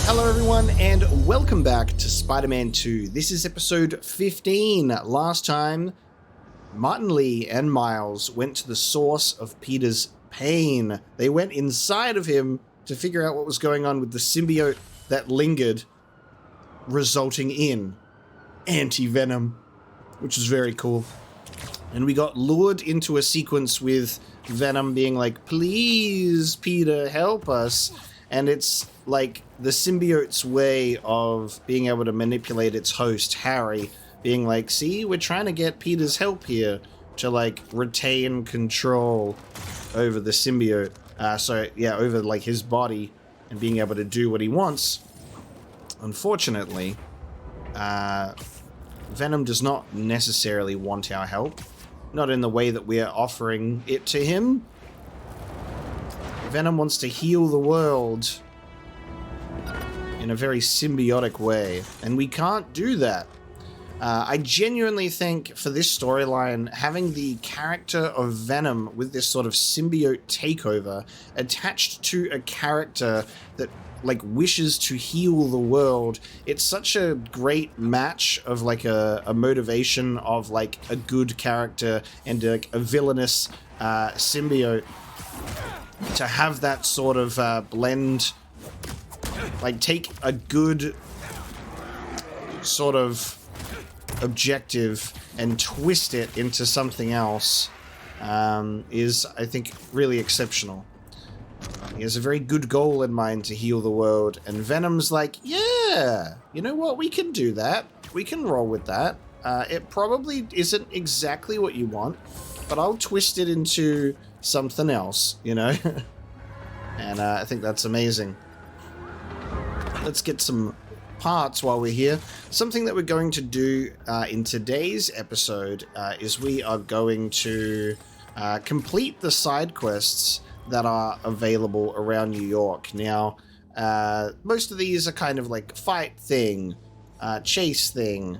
Hello everyone and welcome back to Spider-Man 2. This is episode 15. Last time, Martin Lee and Miles went to the source of Peter's pain. They went inside of him to figure out what was going on with the symbiote that lingered, resulting in anti-venom, which was very cool. And we got lured into a sequence with Venom being like, please, Peter, help us. And it's like the symbiote's way of being able to manipulate its host, Harry, being like, see, we're trying to get Peter's help here to like retain control over the symbiote. Over like his body and being able to do what he wants. Unfortunately, Venom does not necessarily want our help. Not in the way that we are offering it to him. Venom wants to heal the world in a very symbiotic way, and we can't do that. I genuinely think for this storyline, having the character of Venom with this sort of symbiote takeover attached to a character that like wishes to heal the world, it's such a great match of like a motivation of like a good character and like a villainous symbiote. To have that sort of blend, like take a good sort of objective and twist it into something else is, I think, really exceptional. He has a very good goal in mind to heal the world, and Venom's like, yeah, you know what, we can do that. We can roll with that. It probably isn't exactly what you want, but I'll twist it into something else, you know? And I think that's amazing. Let's get some parts while we're here. Something that we're going to do in today's episode is we are going to complete the side quests that are available around New York. Now, most of these are kind of like fight thing, chase thing,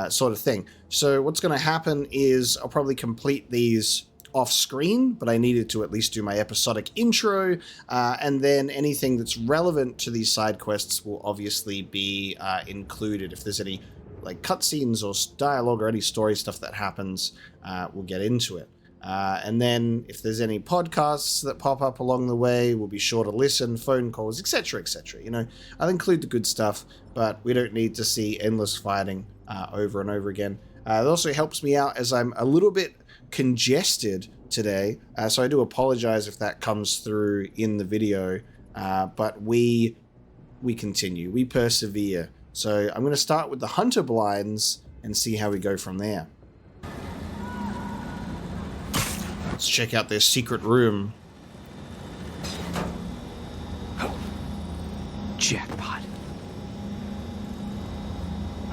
sort of thing. So what's going to happen is I'll probably complete these off screen, but I needed to at least do my episodic intro, and then anything that's relevant to these side quests will obviously be included. If there's any like cutscenes or dialogue or any story stuff that happens, we'll get into it. And then if there's any podcasts that pop up along the way, we'll be sure to listen, phone calls, etc., etc. You know, I'll include the good stuff, but we don't need to see endless fighting over and over again. It also helps me out as I'm a little bit congested today, so I do apologize if that comes through in the video, but we continue, we persevere. So I'm going to start with the Hunter blinds and see how we go from there. Let's check out their secret room. Jackpot.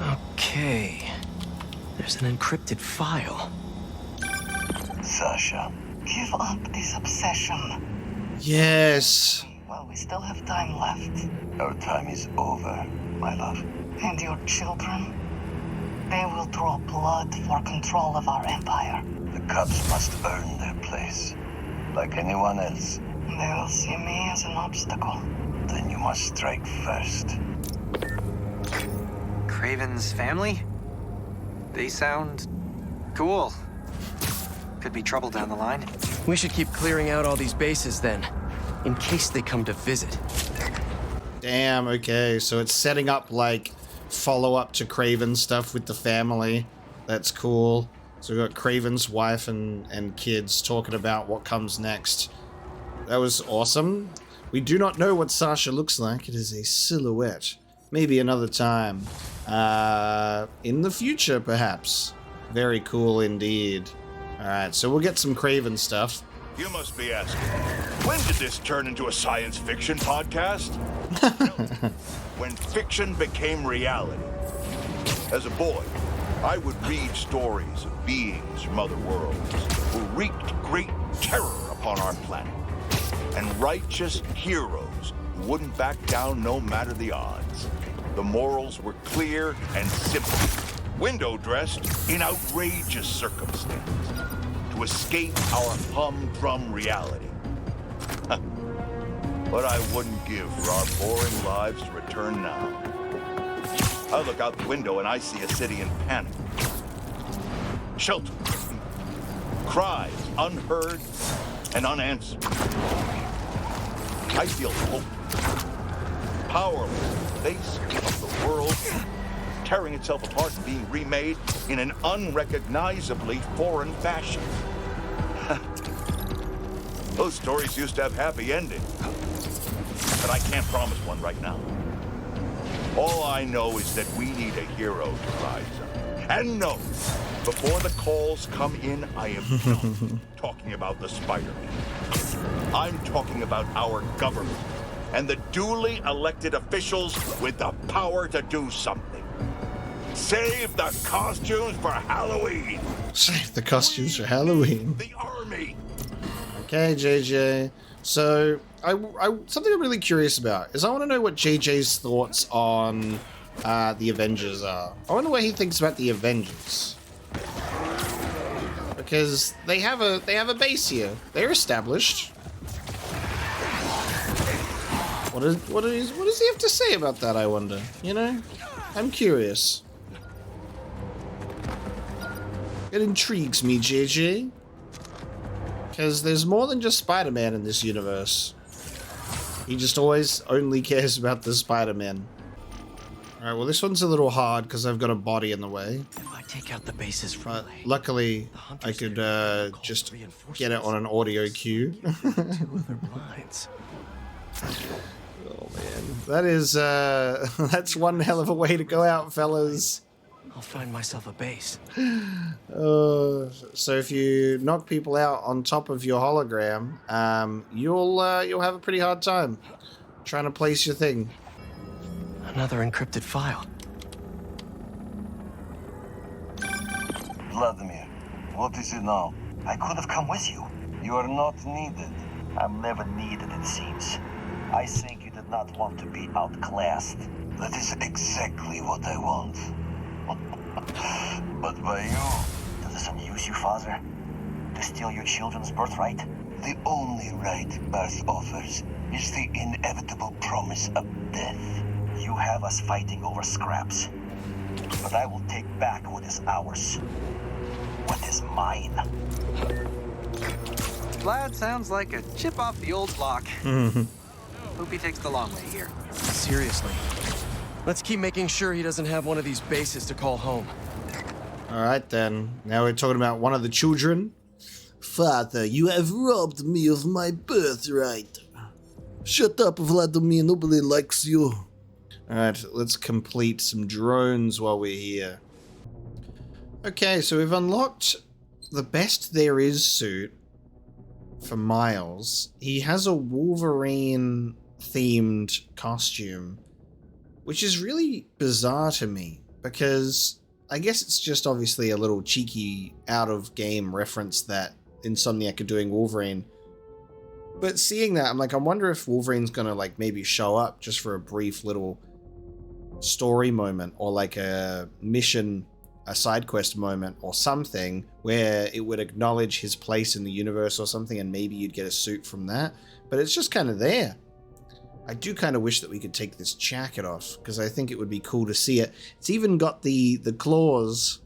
Okay, there's an encrypted file. Sasha, give up this obsession. Yes. Well, we still have time left. Our time is over, my love. And your children? They will draw blood for control of our empire. The Cubs must earn their place, like anyone else. They will see me as an obstacle. Then you must strike first. Kraven's family? They sound cool. Could be trouble down the line. We should keep clearing out all these bases then, in case they come to visit. Damn, okay, so it's setting up like follow-up to Kraven stuff with the family. That's cool. So we've got Kraven's wife and kids talking about what comes next. That was awesome. We do not know what Sasha looks like. It is a silhouette. Maybe another time. In the future, perhaps. Very cool indeed. Alright, so we'll get some Kraven stuff. You must be asking, when did this turn into a science fiction podcast? When fiction became reality. As a boy, I would read stories of beings from other worlds who wreaked great terror upon our planet. And righteous heroes who wouldn't back down no matter the odds. The morals were clear and simple. Window-dressed in outrageous circumstance to escape our humdrum reality. but I wouldn't give for our boring lives to return now. I look out the window and I see a city in panic. Shelter. Cries unheard and unanswered. I feel hopeless, powerless in the face of the world tearing itself apart and being remade in an unrecognizably foreign fashion. Those stories used to have happy endings, but I can't promise one right now. All I know is that we need a hero to rise up. And no, before the calls come in, I am not talking about the Spider-Man. I'm talking about our government and the duly elected officials with the power to do something. Save the costumes for Halloween! Save the costumes for Halloween. The army! Okay, JJ. So, something I'm really curious about is I want to know what JJ's thoughts on the Avengers are. I wonder what he thinks about the Avengers. Because they have a base here. They're established. What does he have to say about that, I wonder? You know? I'm curious. It intrigues me, JJ. Because there's more than just Spider-Man in this universe. He just always only cares about the Spider-Man. Alright, well this one's a little hard because I've got a body in the way. If I take out the bases from But luckily, I could just get it on an audio cue. two other lines. Oh man, that is that's one hell of a way to go out, fellas. I'll find myself a base. So if you knock people out on top of your hologram, you'll have a pretty hard time trying to place your thing. Another encrypted file. Vladimir, what is it now? I could have come with you. You are not needed. I'm never needed, it seems. I think you did not want to be outclassed. That is exactly what I want. But by you, Does this amuse you, Father? To steal your children's birthright? the only right birth offers is the inevitable promise of death. You have us fighting over scraps. But I will take back what is ours. What is mine. Vlad sounds like a chip off the old block. Hope he takes the long way here. Seriously. Let's keep making sure he doesn't have one of these bases to call home. Alright then, now we're talking about one of the children. Father, you have robbed me of my birthright. Shut up, Vladimir, nobody likes you. Alright, let's complete some drones while we're here. Okay, so we've unlocked the best there is suit for Miles. He has a Wolverine themed costume, which is really bizarre to me because I guess it's just obviously a little cheeky out of game reference that Insomniac are doing Wolverine. But seeing that, I'm like, I wonder if Wolverine's gonna like maybe show up just for a brief little story moment or like a mission, a side quest moment or something where it would acknowledge his place in the universe or something, and maybe you'd get a suit from that. But it's just kind of there. I do kind of wish that we could take this jacket off because I think it would be cool to see it. It's even got the claws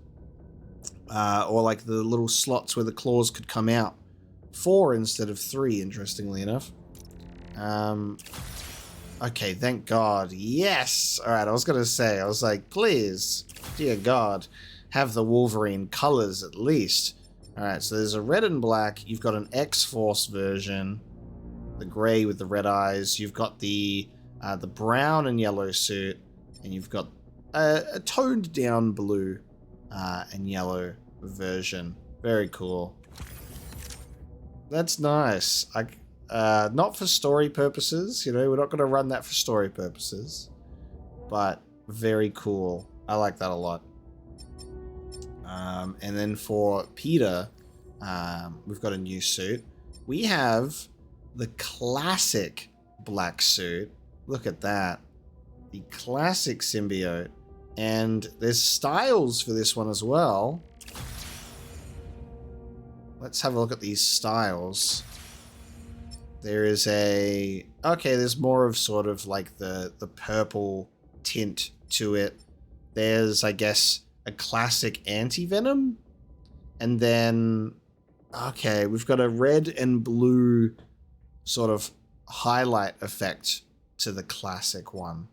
or like the little slots where the claws could come out. 4 instead of 3, interestingly enough. Okay, thank God. Yes! Alright, I was going to say, I was like, please, dear God, have the Wolverine colors at least. Alright, so there's a red and black. You've got an X-Force version. The gray with the red eyes. You've got the brown and yellow suit. And you've got a toned down blue and yellow version. Very cool. That's nice. Not for story purposes, you know, we're not going to run that for story purposes. But very cool. I like that a lot. And then for Peter, we've got a new suit. We have the classic black suit. Look at that. The classic symbiote. And there's styles for this one as well. Let's have a look at these styles. There is a... Okay, there's more of sort of like the purple tint to it. There's, I guess, a classic anti-venom. And then... Okay, we've got a red and blue sort of highlight effect to the classic one.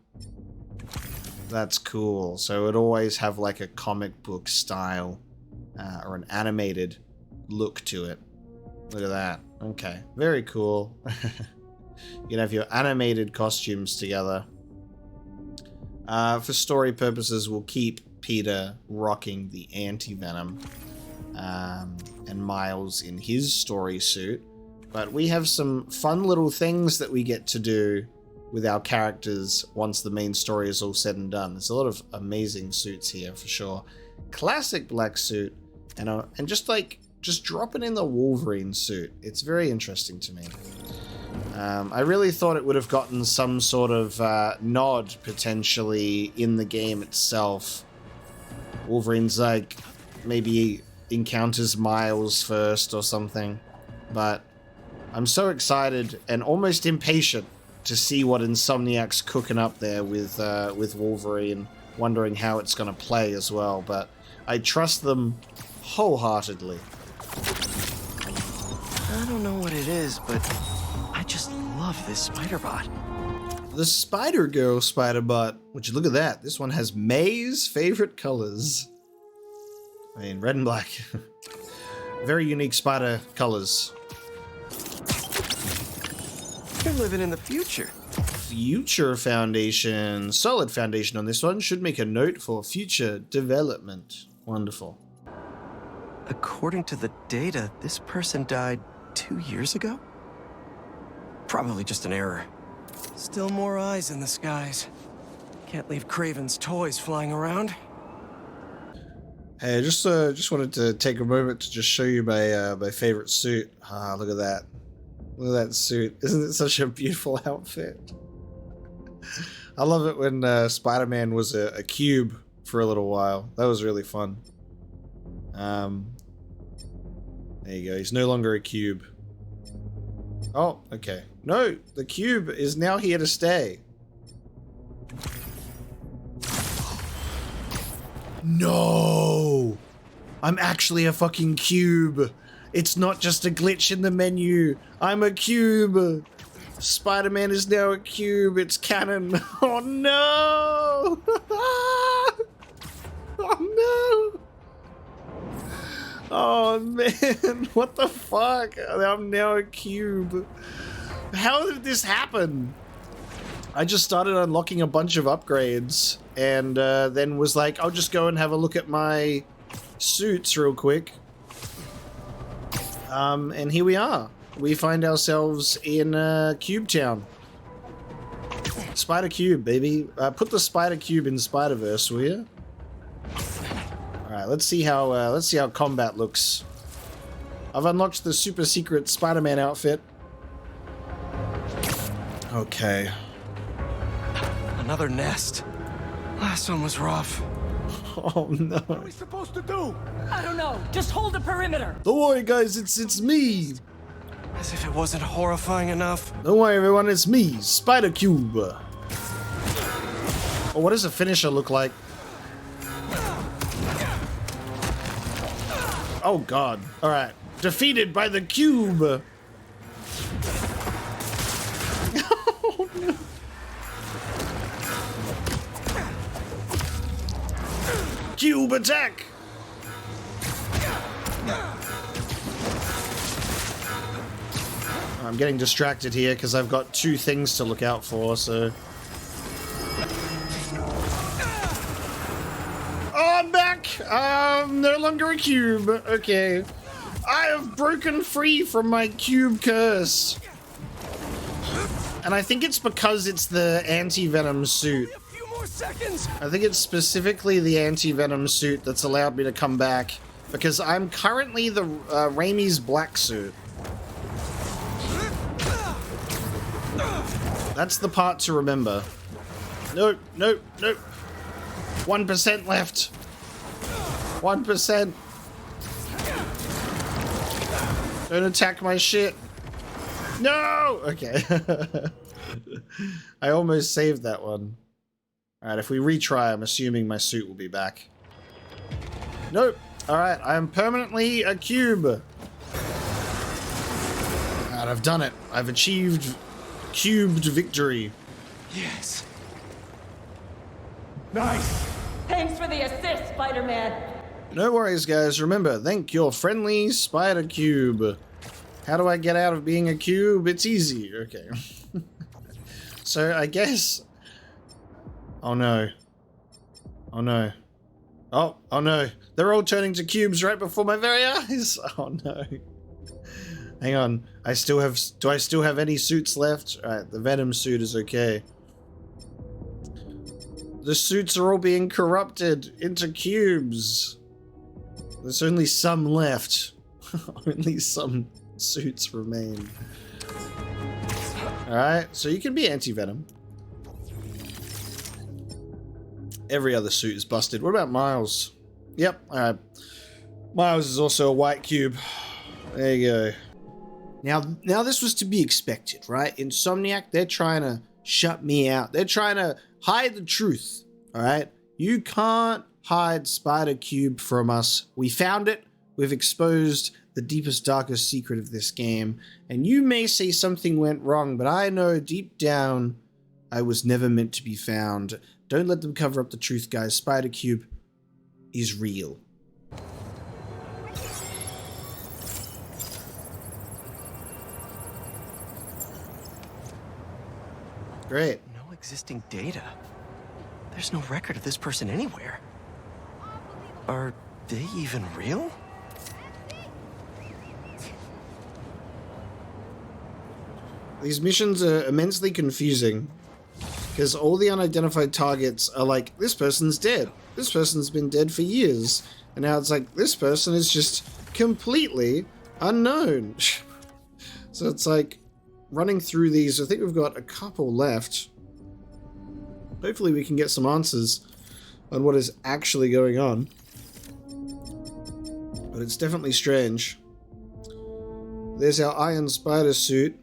That's cool. So it always have like a comic book style or an animated look to it. Look at that. Okay, very cool. You can have your animated costumes together. For story purposes, we'll keep Peter rocking the anti-venom and Miles in his story suit. But we have some fun little things that we get to do with our characters once the main story is all said and done. There's a lot of amazing suits here for sure. Classic black suit and just dropping in the Wolverine suit. It's very interesting to me. I really thought it would have gotten some sort of nod potentially in the game itself. Wolverine's like maybe encounters Miles first or something, but I'm so excited and almost impatient to see what Insomniac's cooking up there with Wolverine, wondering how it's going to play as well, but I trust them wholeheartedly. I don't know what it is, but I just love this Spider-Bot. The Spider-Girl Spider-Bot. Would you look at that? This one has May's favorite colors. I mean, red and black. Very unique spider colors. You're living in the future. Future foundation. Solid foundation on this one. Should make a note for future development. Wonderful. According to the data, this person died 2 years ago? Probably just an error. Still more eyes in the skies. Can't leave Kraven's toys flying around. Hey, I just wanted to take a moment to just show you my favorite suit. Ah, look at that. Look at that suit. Isn't it such a beautiful outfit? I love it when Spider-Man was a cube for a little while. That was really fun. There you go. He's no longer a cube. Oh, okay. No, the cube is now here to stay. No! I'm actually a fucking cube. It's not just a glitch in the menu. I'm a cube. Spider-Man is now a cube. It's canon. Oh no! Oh no! Oh man, what the fuck? I'm now a cube. How did this happen? I just started unlocking a bunch of upgrades and then was like, I'll just go and have a look at my suits real quick. And here we are. We find ourselves in Cube Town. Spider Cube, baby. Put the Spider Cube in Spider-Verse, will you? Alright, let's see how combat looks. I've unlocked the super secret Spider-Man outfit. Okay. Another nest. Last one was rough. Oh no. What are we supposed to do? I don't know. Just hold the perimeter. Don't worry guys, it's me. As if it wasn't horrifying enough. Don't worry everyone, it's me, Spider Cube. Oh, what does a finisher look like? Oh god. Alright. Defeated by the cube. Oh, no. Cube attack! I'm getting distracted here because I've got two things to look out for, so... Oh, I'm back! I'm no longer a cube. Okay. I have broken free from my cube curse. And I think it's because it's the anti-venom suit. A few more seconds. I think it's specifically the anti-venom suit that's allowed me to come back. Because I'm currently the Raimi's black suit. That's the part to remember. Nope, nope, nope. 1% left. 1%. Don't attack my shit. No! Okay. I almost saved that one. Alright, if we retry, I'm assuming my suit will be back. Nope. Alright, I am permanently a cube. Alright, I've done it. I've achieved cubed victory. Yes. Nice. Thanks for the assist, Spider-Man. No worries, guys. Remember, thank your friendly spider cube. How do I get out of being a cube? It's easy. Okay. So, I guess... Oh, no. Oh, no. Oh no. They're all turning to cubes right before my very eyes. Oh, no. Hang on. Do I still have any suits left? Alright, the Venom suit is okay. The suits are all being corrupted into cubes. There's only some left. Only some suits remain. Alright, so you can be anti-Venom. Every other suit is busted. What about Miles? Yep, alright. Miles is also a white cube. There you go. Now this was to be expected, right? Insomniac, they're trying to shut me out. They're trying to hide the truth, alright? You can't hide Spider Cube from us. We found it. We've exposed the deepest, darkest secret of this game. And you may say something went wrong, but I know deep down I was never meant to be found. Don't let them cover up the truth, guys. Spider Cube is real. Great. No existing data. There's no record of this person anywhere. Are they even real? These missions are immensely confusing because all the unidentified targets are like, this person's dead. This person's been dead for years. And now it's like, this person is just completely unknown. So it's like running through these. I think we've got a couple left. Hopefully we can get some answers on what is actually going on. But it's definitely strange. There's our Iron Spider suit.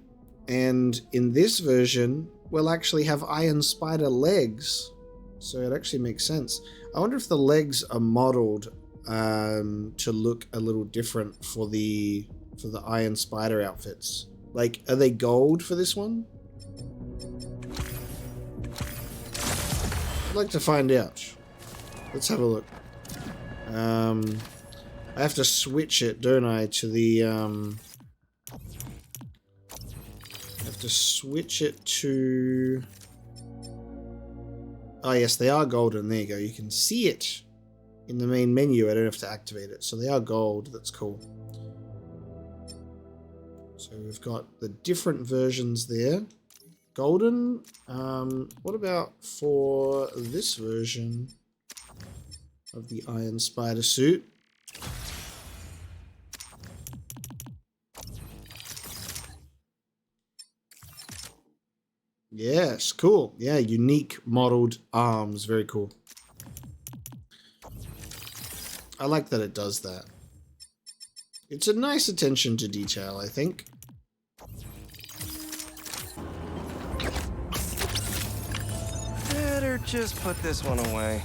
And in this version, we'll actually have Iron Spider legs. So it actually makes sense. I wonder if the legs are modeled to look a little different for the Iron Spider outfits. Like, are they gold for this one? I'd like to find out. Let's have a look. I have to switch it, don't I, to the... to switch it to... Oh yes, they are golden. There you go. You can see it in the main menu. I don't have to activate it. So they are gold. That's cool. So we've got the different versions there. Golden. What about for this version of the Iron Spider suit? Yes, cool. Yeah, unique modeled arms. Very cool. I like that it does that. It's a nice attention to detail, I think. Better just put this one away.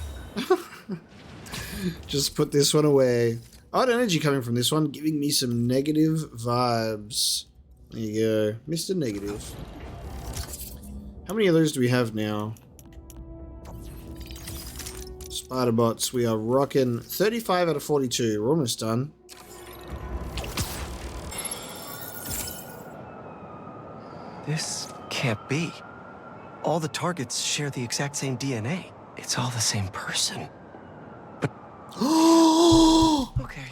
Just put this one away. Odd energy coming from this one, giving me some negative vibes. There you go. Mr. Negative. How many of those do we have now? Spiderbots, we are rocking 35 out of 42. We're almost done. This can't be. All the targets share the exact same DNA. It's all the same person. But... Okay.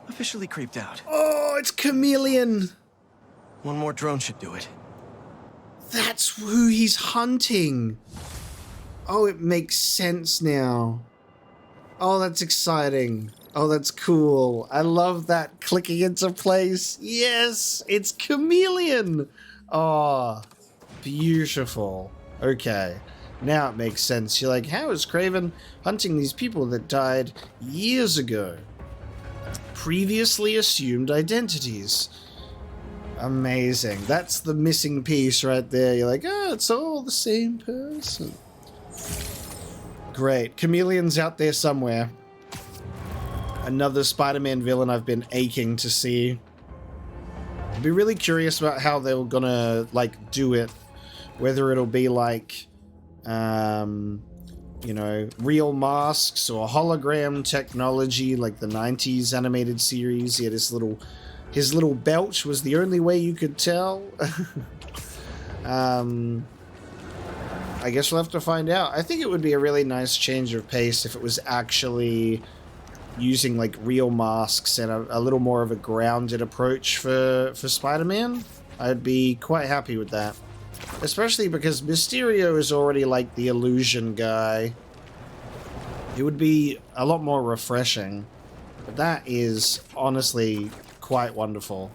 Officially creeped out. Oh, it's Chameleon! One more drone should do it. That's who he's hunting. Oh, it makes sense now. Oh, that's exciting. Oh, that's cool. I love that clicking into place. Yes, it's Chameleon. Oh, beautiful. Okay, now it makes sense. You're like, how is Kraven hunting these people that died years ago? Previously assumed identities. Amazing. That's the missing piece right there. You're like, oh, it's all the same person. Great. Chameleon's out there somewhere. Another Spider-Man villain I've been aching to see. I'd be really curious about how they were gonna, like, do it. Whether it'll be like, you know, real masks or hologram technology like the 90s animated series. He had his little belt was the only way you could tell. I guess we'll have to find out. I think it would be a really nice change of pace if it was actually using like real masks and a little more of a grounded approach for Spider-Man. I'd be quite happy with that. Especially because Mysterio is already like the illusion guy. It would be a lot more refreshing. But that is honestly quite wonderful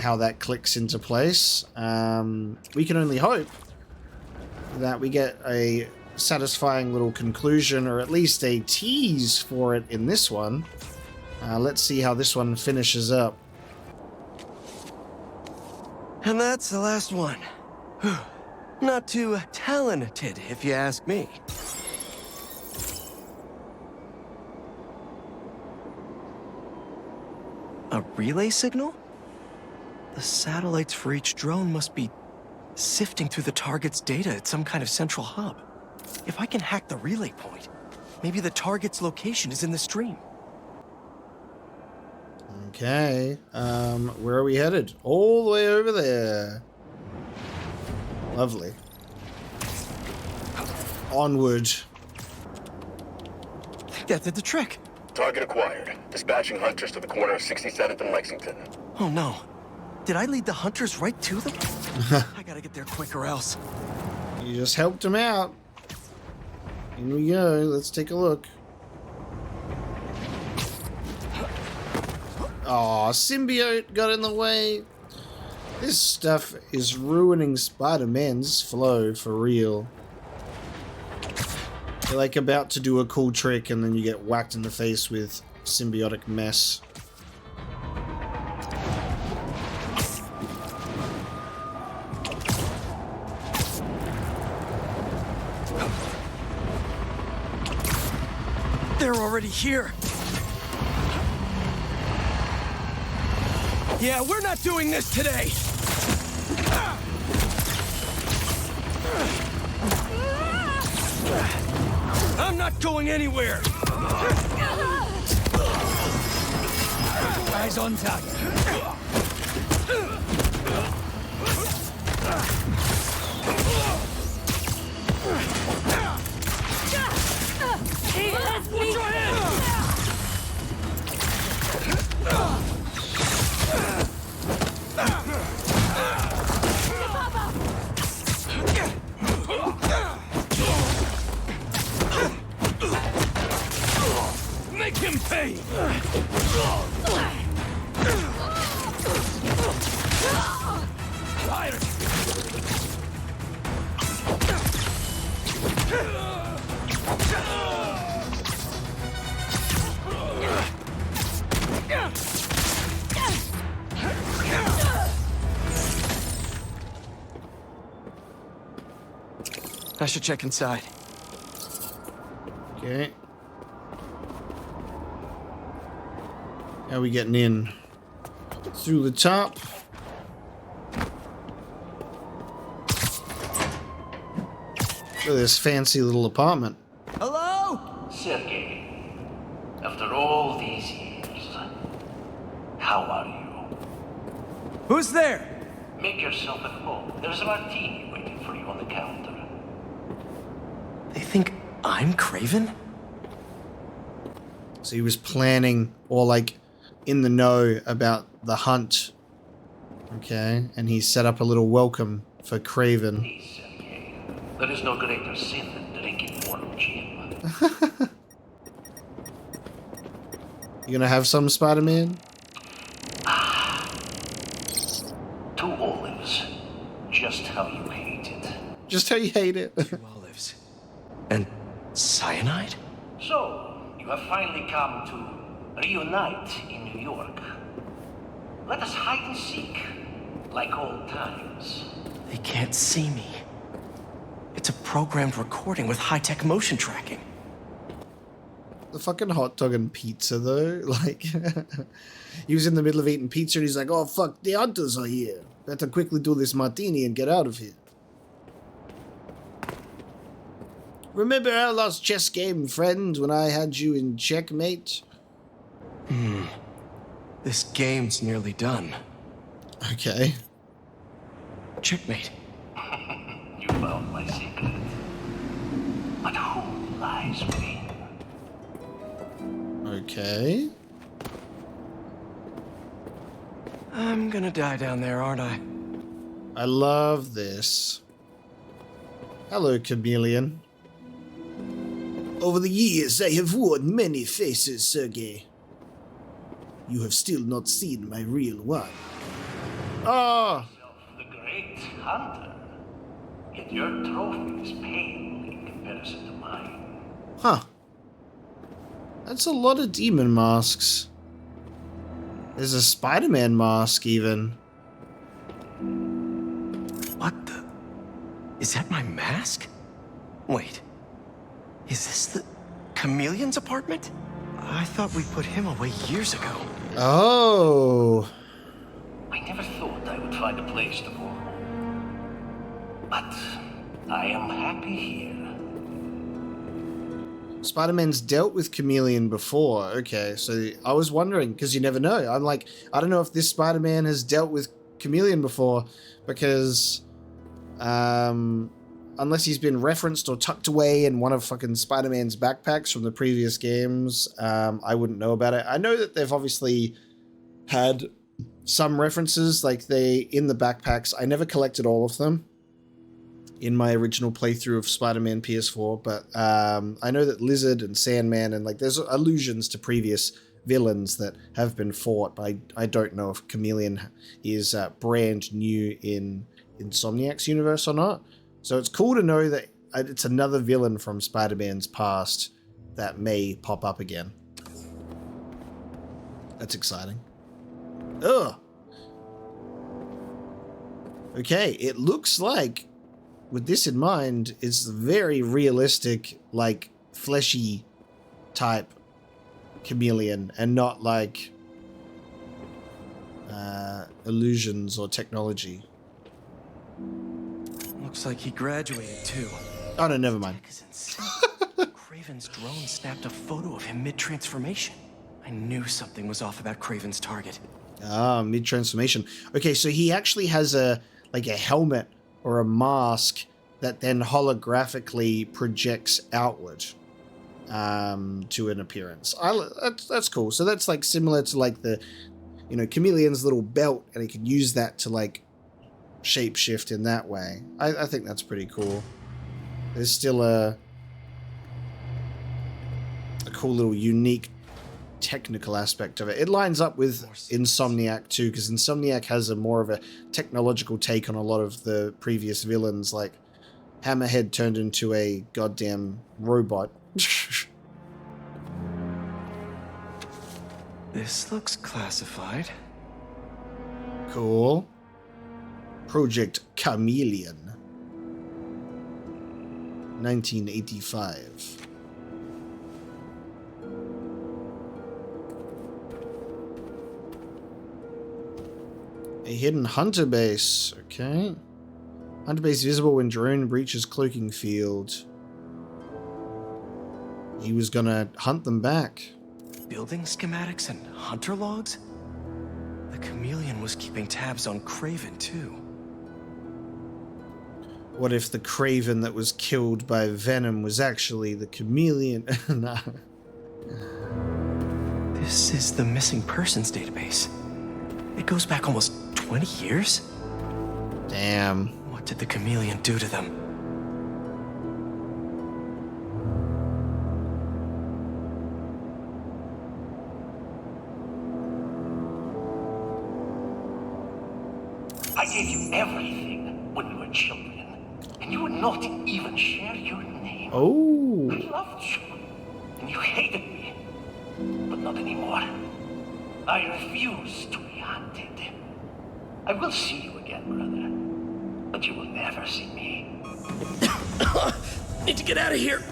how that clicks into place. We can only hope that we get a satisfying little conclusion or at least a tease for it in this one. Let's see how this one finishes up. And that's the last one. Not too talented, if you ask me. A relay signal? The satellites for each drone must be sifting through the target's data at some kind of central hub. If I can hack the relay point, maybe the target's location is in the stream. Okay, where are we headed? All the way over there. Lovely. Onward. That did the trick. Target acquired. Dispatching hunters to the corner of 67th and Lexington. Oh no. Did I lead the hunters right to them? I gotta get there quick or else. You just helped him out. In we go. Let's take a look. Aw, symbiote got in the way. This stuff is ruining Spider-Man's flow for real. You're like about to do a cool trick and then you get whacked in the face with symbiotic mess. They're already here. Yeah, we're not doing this today. I'm not going anywhere. Eyes on target. Watch your head! Make him pay! Fire! I should check inside. Okay. How are we getting in? Through the top. Look at this fancy little apartment. Hello? Sergey, after all these years, how are you? Who's there? Make yourself at home. There's a martini waiting for you on the counter. They think I'm Kraven? So he was planning or like in the know about the hunt. Okay, and he set up a little welcome for Kraven. Please, Sergey. There is no greater sin than drinking warm gin. You gonna have some, Spider-Man? 2 olives. Just how you hate it. Just how you hate it. Olives. And cyanide? So, you have finally come to reunite in New York. Let us hide and seek, like old times. They can't see me. It's a programmed recording with high-tech motion tracking. The fucking hot dog and pizza, though. Like, he was in the middle of eating pizza and he's like, oh, fuck, the hunters are here. Better quickly do this martini and get out of here. Remember our last chess game, friend, when I had you in checkmate? This game's nearly done. Okay. Checkmate. You found my secret. But who lies within? Okay. I'm gonna die down there, aren't I? I love this. Hello, chameleon. Over the years, I have worn many faces, Sergei. You have still not seen my real one. Oh! The great hunter. Yet your trophy is pale in comparison to mine. Huh. That's a lot of demon masks. There's a Spider-Man mask, even. What the? Is that my mask? Wait. Is this the Chameleon's apartment? I thought we put him away years ago. Oh. I never thought I would find a place to go. But I am happy here. Spider-Man's dealt with Chameleon before. Okay, so I was wondering, because you never know. I'm like, I don't know if this Spider-Man has dealt with Chameleon before, because unless he's been referenced or tucked away in one of fucking Spider-Man's backpacks from the previous games, I wouldn't know about it. I know that they've obviously had some references, like in the backpacks. I never collected all of them in my original playthrough of Spider-Man PS4, but I know that Lizard and Sandman and like there's allusions to previous villains that have been fought, but I don't know if Chameleon is brand new in Insomniac's universe or not. So it's cool to know that it's another villain from Spider-Man's past that may pop up again. That's exciting. Ugh. Okay, it looks like, with this in mind, it's very realistic, like, fleshy type Chameleon, and not like illusions or technology. Looks like he graduated too. Oh no, never mind. Craven's drone snapped a photo of him mid-transformation. I knew something was off about Craven's target. Ah, mid-transformation. Okay, so he actually has a helmet or a mask that then holographically projects outward to an appearance. That's cool. So that's like similar to like the, Chameleon's little belt, and he can use that to like shapeshift in that way. I think that's pretty cool. There's still a cool little unique technical aspect of it. It lines up with Insomniac too, because Insomniac has a more of a technological take on a lot of the previous villains, like Hammerhead turned into a goddamn robot. This looks classified. Cool. Project Chameleon. 1985. A hidden hunter base. Okay. Hunter base visible when drone breaches cloaking field. He was gonna hunt them back. Building schematics and hunter logs? The Chameleon was keeping tabs on Craven too. What if the Craven that was killed by Venom was actually the Chameleon? Nah. This is the missing persons database. It goes back almost 20 years? Damn. What did the Chameleon do to them? I gave you everything when we were children, and you would not even share your name. Oh. I loved you, and you hated me, but not anymore. I refuse to be hunted. I will see you again, brother. But you will never see me. Need to get out of here.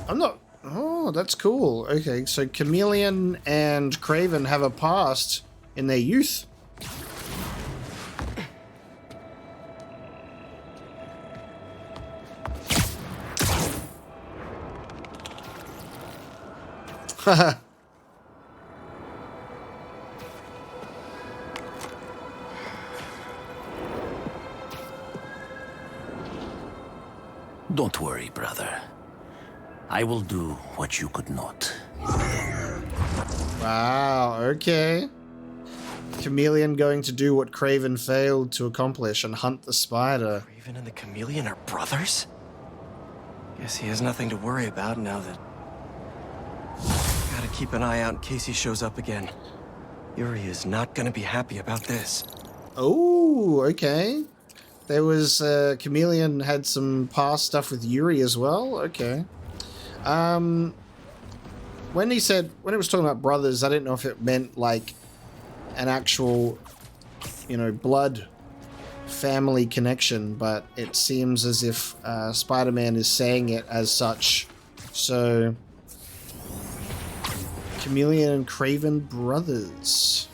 I'm not... Oh, that's cool. Okay, so Chameleon and Kraven have a past in their youth. Haha. Don't worry, brother. I will do what you could not. Wow, okay. Chameleon going to do what Kraven failed to accomplish and hunt the spider. Kraven and the Chameleon are brothers? Guess he has nothing to worry about now that... Gotta keep an eye out in case he shows up again. Yuri is not gonna be happy about this. Oh, okay. There was, Chameleon had some past stuff with Yuri as well? Okay. When it was talking about brothers, I didn't know if it meant, like, an actual, you know, blood family connection, but it seems as if, Spider-Man is saying it as such. So, Chameleon and Kraven brothers.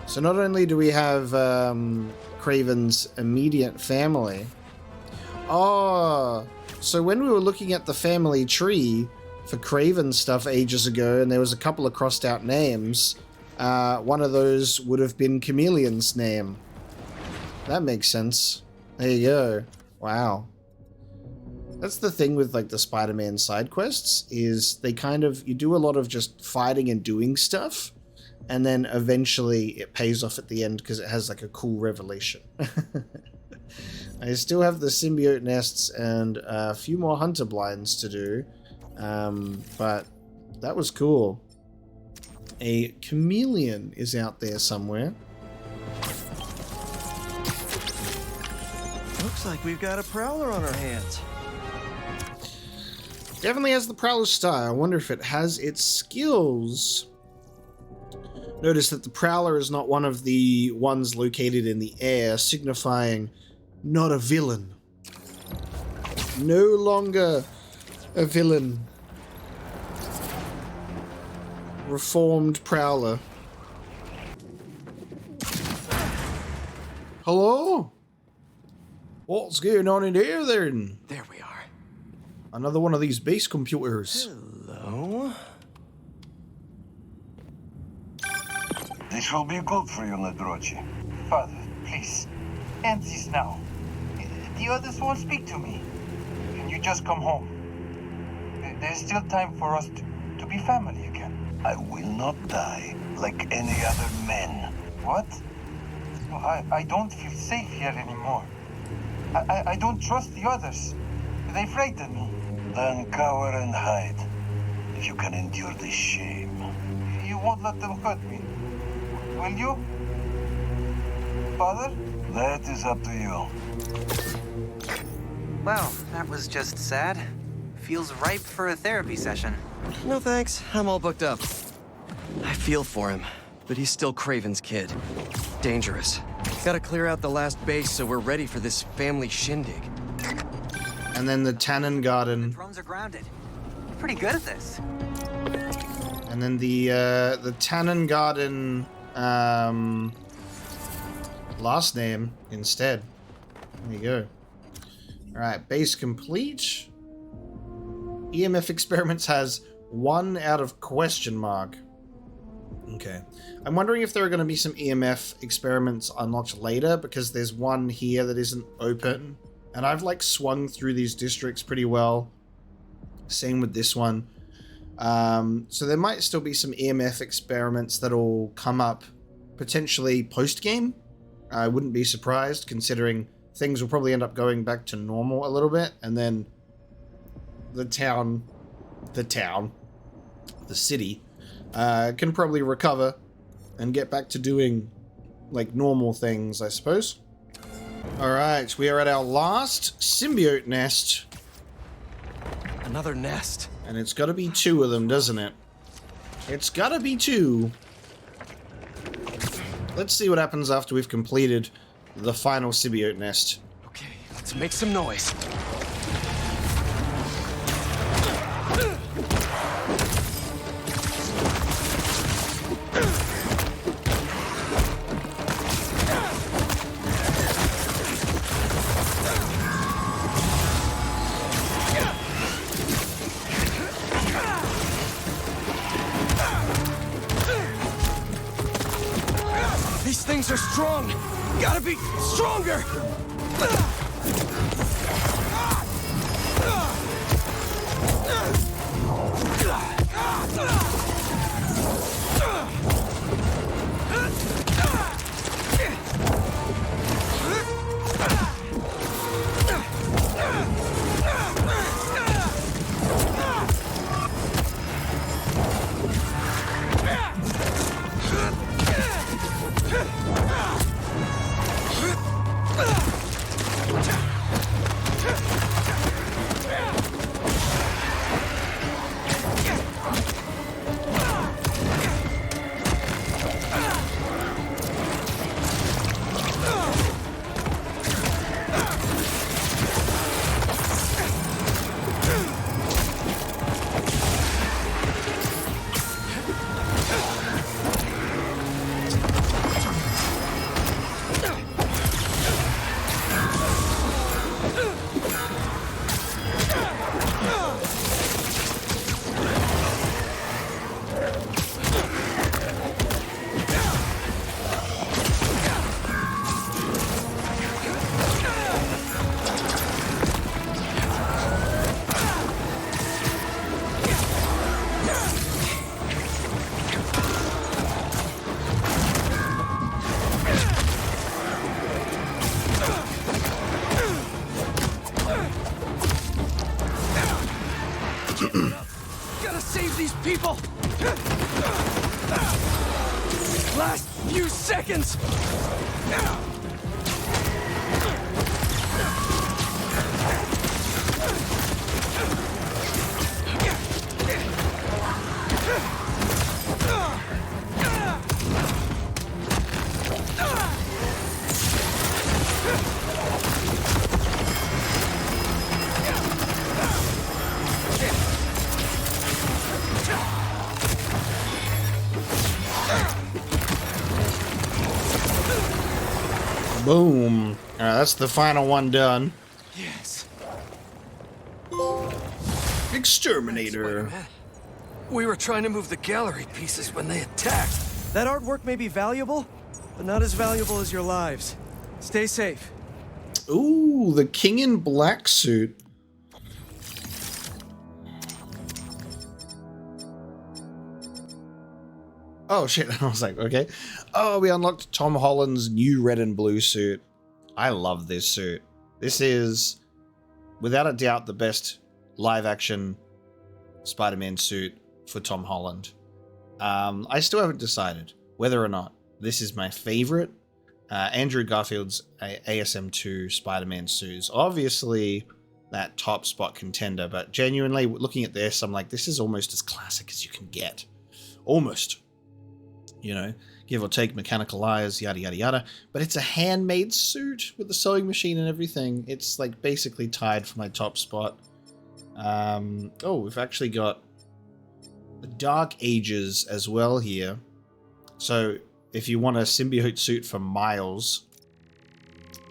So not only do we have, Kraven's immediate family. Oh, so when we were looking at the family tree for Kraven stuff ages ago, and there was a couple of crossed out names, one of those would have been Chameleon's name. That makes sense. There you go. Wow. That's the thing with, like, the Spider-Man side quests, is they kind of, you do a lot of just fighting and doing stuff, and then eventually it pays off at the end because it has, like, a cool revelation. I still have the symbiote nests and a few more hunter blinds to do, but that was cool. A chameleon is out there somewhere. Looks like we've got a prowler on our hands. Definitely has the Prowler style. I wonder if it has its skills. Notice that the Prowler is not one of the ones located in the air, signifying not a villain. No longer a villain. Reformed Prowler. Hello? What's going on in here then? There we are. Another one of these base computers. Hello? This will be good for you, Nadrochi. Father, please, end this now. The others won't speak to me. Can you just come home? There's still time for us to be family again. I will not die like any other men. What? Well, I don't feel safe here anymore. I don't trust the others. They frighten me. Then cower and hide, if you can endure this shame. You won't let them hurt me, will you? Father? That is up to you. Well, that was just sad. Feels ripe for a therapy session. No thanks, I'm all booked up. I feel for him, but he's still Kraven's kid. Dangerous. Gotta clear out the last base so we're ready for this family shindig. And then the Tannin Garden. Drones are grounded. You're pretty good at this. And then the Tannin Garden last name instead. There you go. Alright, base complete. EMF experiments has 1 out of question mark. Okay. I'm wondering if there are going to be some EMF experiments unlocked later, because there's one here that isn't open. And I've, like, swung through these districts pretty well. Same with this one. So there might still be some EMF experiments that'll come up potentially post-game. I wouldn't be surprised, considering things will probably end up going back to normal a little bit, and then the city, can probably recover and get back to doing, like, normal things, I suppose. Alright, we are at our last symbiote nest. Another nest. And it's got to be 2 of them, doesn't it? It's gotta be 2. Let's see what happens after we've completed the final symbiote nest. Okay, let's make some noise. These things are strong. Gotta be stronger. Gotta save these people! Last few seconds! Boom. Alright, that's the final one done. Yes. Exterminator. We were trying to move the gallery pieces when they attacked. That artwork may be valuable, but not as valuable as your lives. Stay safe. Ooh, the King in Black suit. Oh shit, I was like, okay. Oh, we unlocked Tom Holland's new red and blue suit. I love this suit. This is, without a doubt, the best live-action Spider-Man suit for Tom Holland. I still haven't decided whether or not this is my favorite. Andrew Garfield's ASM2 Spider-Man suit is obviously that top spot contender, but genuinely, looking at this, I'm like, this is almost as classic as you can get. Almost. You know, give or take mechanical eyes, yada, yada, yada. But it's a handmade suit with the sewing machine and everything. It's like basically tied for my top spot. Oh, we've actually got the Dark Ages as well here. So if you want a symbiote suit for Miles,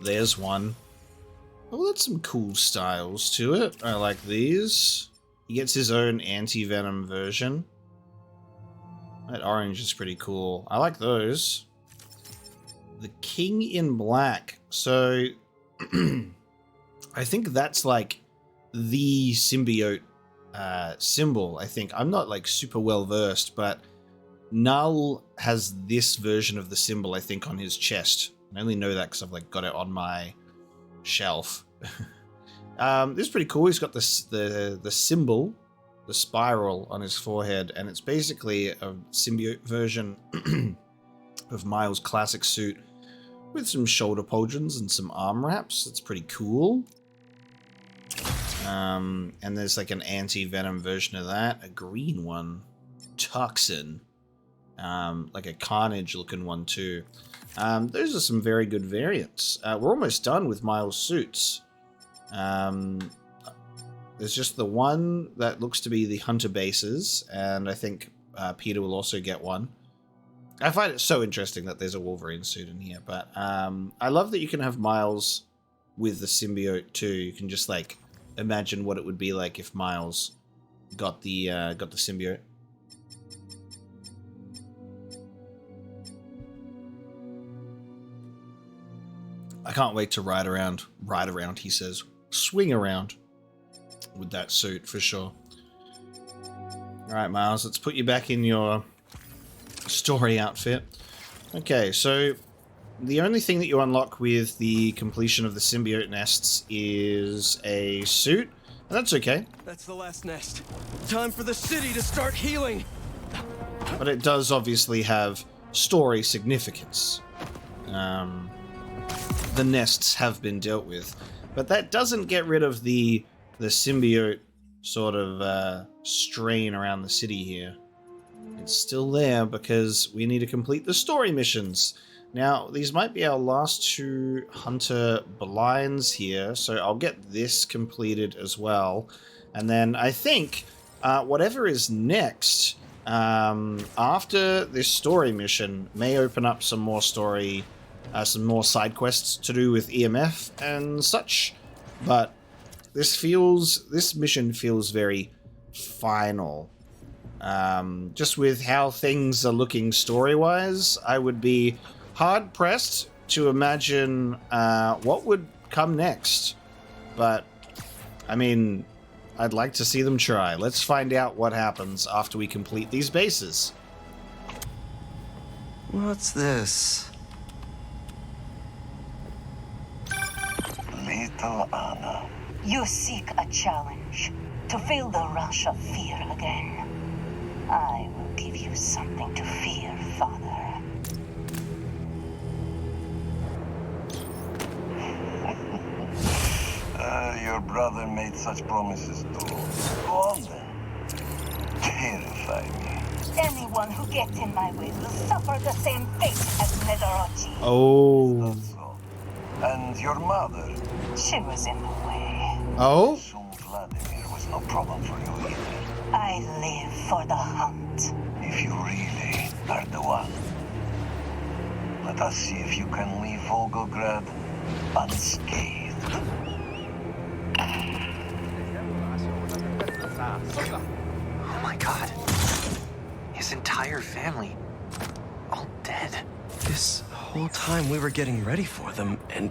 there's one. Oh, that's some cool styles to it. I like these. He gets his own anti-venom version. That orange is pretty cool. I like those. The King in Black. So, I think that's like the symbiote symbol, I think. I'm not like super well versed, but Null has this version of the symbol, I think, on his chest. I only know that because I've like got it on my shelf. This is pretty cool. He's got the symbol, the spiral on his forehead, and it's basically a symbiote version of Miles' classic suit with some shoulder pauldrons and some arm wraps. It's pretty cool. And there's like an anti-venom version of that, a green one toxin. Like a Carnage looking one too. Those are some very good variants. We're almost done with Miles' suits. There's just the one that looks to be the Hunter bases, and I think Peter will also get one. I find it so interesting that there's a Wolverine suit in here, but I love that you can have Miles with the symbiote too. You can just like imagine what it would be like if Miles got the symbiote. I can't wait to ride around, he says. Swing around with that suit, for sure. Alright, Miles, let's put you back in your story outfit. Okay, so the only thing that you unlock with the completion of the symbiote nests is a suit, and that's okay. That's the last nest. Time for the city to start healing! But it does obviously have story significance. The nests have been dealt with, but that doesn't get rid of the symbiote sort of strain around the city here. It's still there because we need to complete the story missions. Now, these might be our last two Hunter blinds here, so I'll get this completed as well. And then I think whatever is next after this story mission may open up some more story, some more side quests to do with EMF and such. But this mission feels very final. Just with how things are looking story-wise, I would be hard-pressed to imagine what would come next. But, I mean, I'd like to see them try. Let's find out what happens after we complete these bases. What's this? Little Anna. You seek a challenge to feel the rush of fear again. I will give you something to fear, Father. Your brother made such promises too. Go on then. Terrify me. Anyone who gets in my way will suffer the same fate as Nedorochi. Oh. So. And your mother? She was in the way. Oh? Assume Vladimir was no problem for you either. I live for the hunt. If you really are the one, let us see if you can leave Volgograd unscathed. Oh my god. His entire family. All dead. This whole time we were getting ready for them, and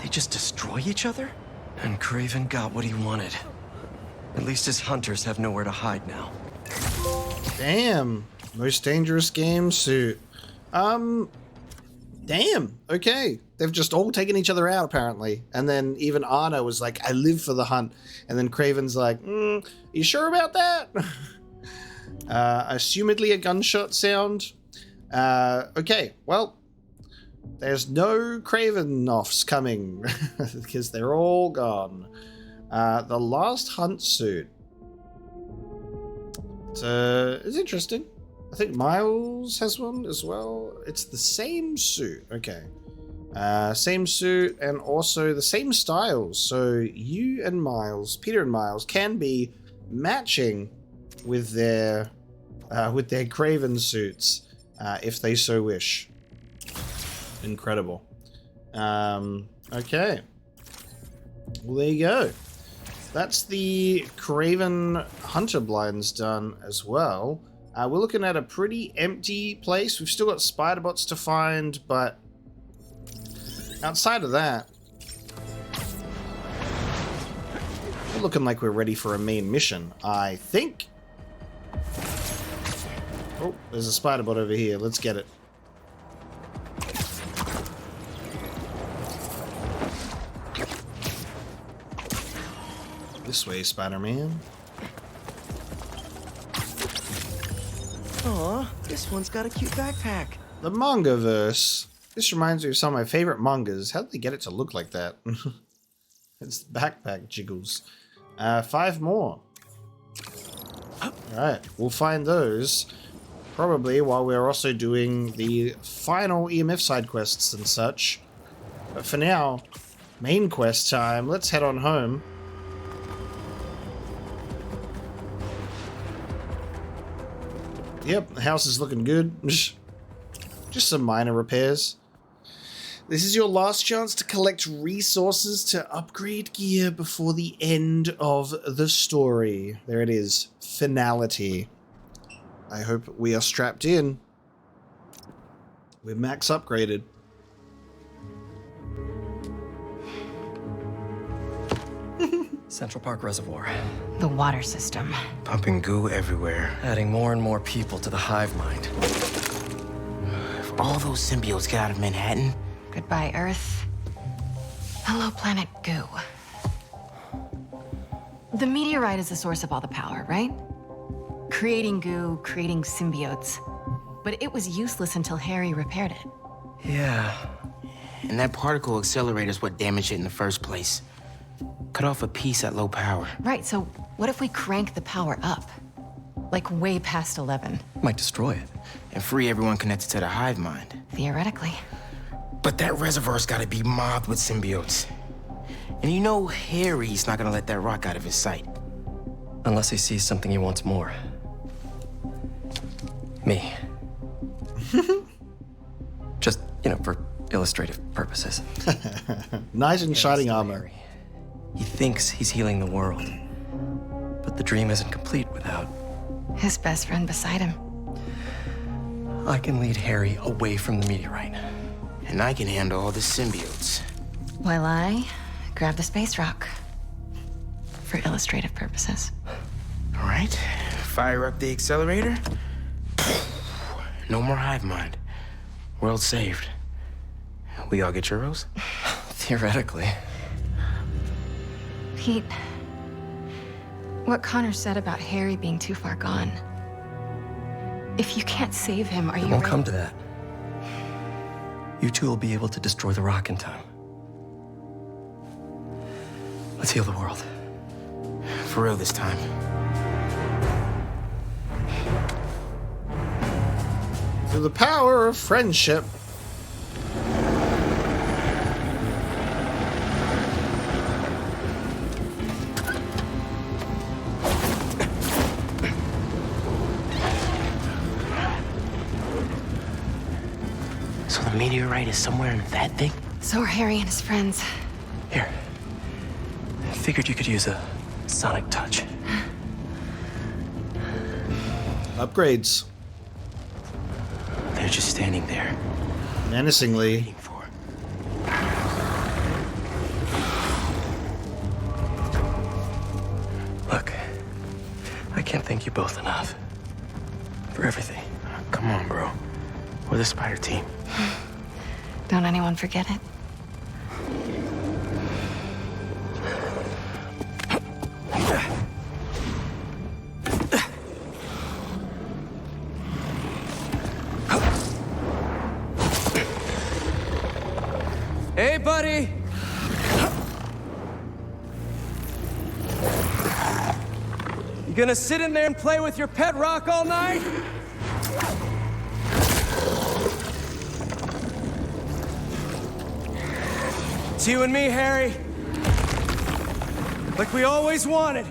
they just destroy each other? And Kraven got what he wanted. At least his hunters have nowhere to hide now. Damn. Most dangerous game suit. Damn. Okay. They've just all taken each other out, apparently. And then even Anna was like, I live for the hunt. And then Kraven's like, you sure about that? Assumedly a gunshot sound. Okay, well, there's no Kraven-offs coming because they're all gone. The last hunt suit. It's interesting. I think Miles has one as well. It's the same suit. Okay. Same suit and also the same styles. So you and Miles, Peter and Miles, can be matching with their Kraven suits if they so wish. Incredible. Okay. Well, there you go. That's the Kraven Hunter blinds done as well. We're looking at a pretty empty place. We've still got spider bots to find, but outside of that, we're looking like we're ready for a main mission, I think. Oh, there's a spider bot over here. Let's get it. This way, Spider-Man. Aw, this one's got a cute backpack. The Mangaverse. This reminds me of some of my favorite mangas. How did they get it to look like that? It's backpack jiggles. 5 more. Alright, we'll find those probably while we're also doing the final EMF side quests and such. But for now, main quest time. Let's head on home. Yep, the house is looking good. Just some minor repairs. This is your last chance to collect resources to upgrade gear before the end of the story. There it is. Finality. I hope we are strapped in. We're max upgraded. Central Park Reservoir. The water system. Pumping goo everywhere. Adding more and more people to the hive mind. If all those symbiotes get out of Manhattan... Goodbye, Earth. Hello, planet goo. The meteorite is the source of all the power, right? Creating goo, creating symbiotes. But it was useless until Harry repaired it. Yeah. And that particle accelerator is what damaged it in the first place. Cut off a piece at low power. Right, so what if we crank the power up? Like way past 11. Might destroy it. And free everyone connected to the hive mind. Theoretically. But that reservoir's gotta be mobbed with symbiotes. And you know Harry's not gonna let that rock out of his sight. Unless he sees something he wants more. Me. Just, for illustrative purposes. Knight in shining armor. Harry. He thinks he's healing the world. But the dream isn't complete without... his best friend beside him. I can lead Harry away from the meteorite. And I can handle all the symbiotes. While I grab the space rock. For illustrative purposes. All right, fire up the accelerator. No more hive mind. World saved. We all get churros? Theoretically. Pete, what Connor said about Harry being too far gone. If you can't save him, are you It won't come to that. You two will be able to destroy the rock in time. Let's heal the world. For real this time. Through the power of friendship. So the meteorite is somewhere in that thing? So are Harry and his friends. Here. I figured you could use a sonic touch. Upgrades. They're just standing there. Menacingly. Waiting for it. Look, I can't thank you both enough. For everything. Come on, bro. We're the Spider team. Don't anyone forget it. Hey, buddy! You gonna sit in there and play with your pet rock all night? It's you and me, Harry. Like we always wanted.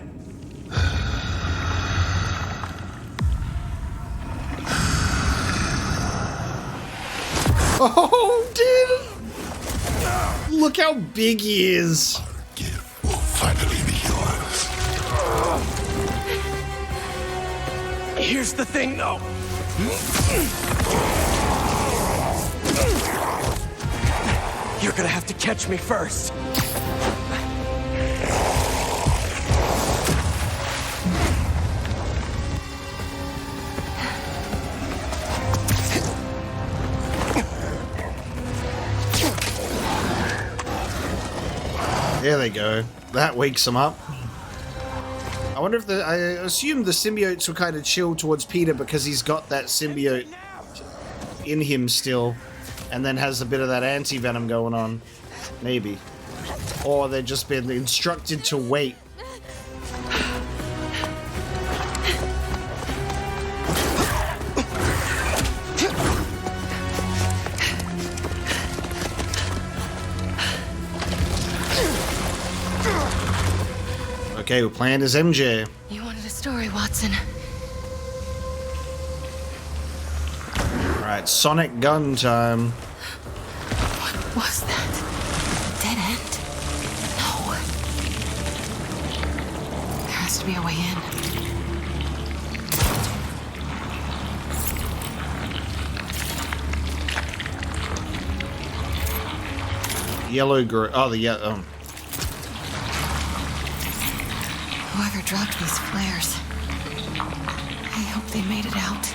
Oh, dude! Look how big he is. Our gift will finally be yours. Here's the thing, though. You're gonna have to catch me first. There they go. That wakes him up. I wonder if I assume the symbiotes were kind of chill towards Peter because he's got that symbiote in him still, and then has a bit of that anti-venom going on. Maybe. Or they've just been instructed to wait. Okay, we're playing as MJ. You wanted a story, Watson. Alright, Sonic gun time. What was that? Dead end? No. There has to be a way in. Yellow girl. Oh, the yellow. Whoever dropped these flares. I hope they made it out.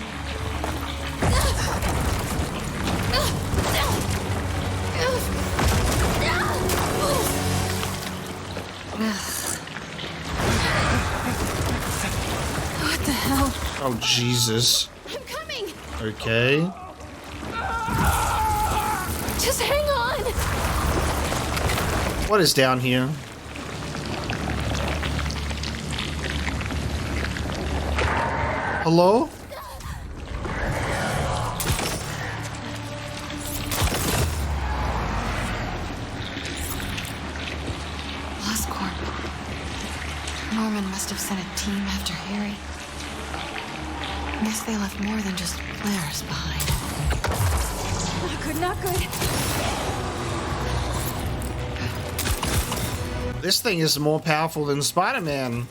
What the hell? Oh, Jesus. I'm coming! Okay. Just hang on! What is down here? Hello? Oscorp. Norman must have sent a team after Harry. Guess they left more than just flares behind. Not good, not good. This thing is more powerful than Spider-Man.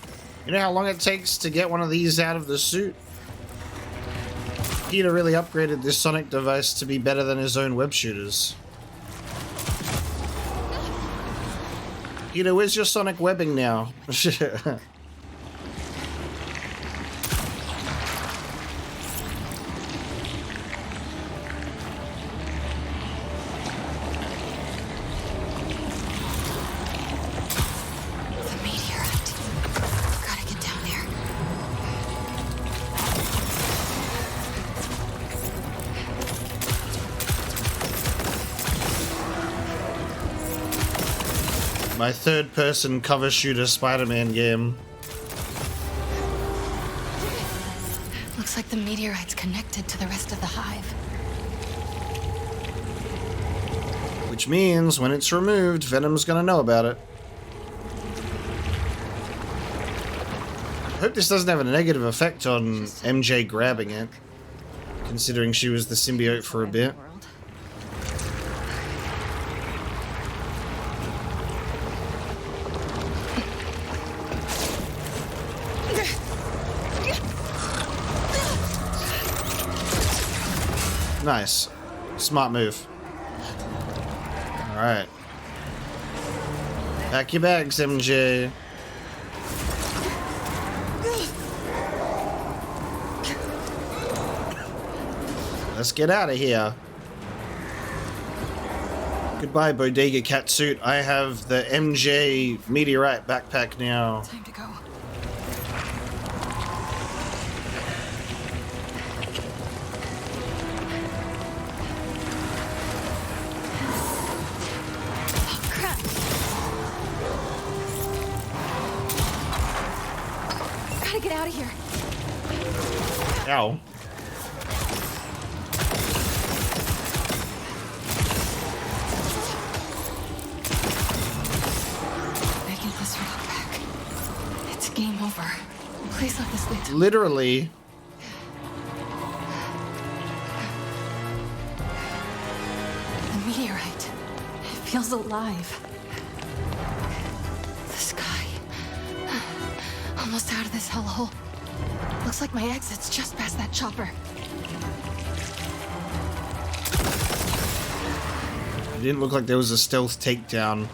You know how long it takes to get one of these out of the suit? Peter really upgraded this Sonic device to be better than his own web shooters. Peter, where's your Sonic webbing now? The meteorite. Gotta get down there. My third-person cover shooter Spider-Man game. Looks like the meteorite's connected to the rest of the hive. Which means when it's removed, Venom's gonna know about it. I hope this doesn't have a negative effect on MJ grabbing it, considering she was the symbiote for a bit. Nice. Smart move. Alright. Pack your bags, MJ. Let's get out of here. Goodbye, Bodega Catsuit. I have the MJ Meteorite backpack now. Time to go. Oh, crap. Gotta get out of here. Ow. Game over. Please let this lead to... Literally. The meteorite. It feels alive. The sky. Almost out of this hellhole. Looks like my exit's just past that chopper. It didn't look like there was a stealth takedown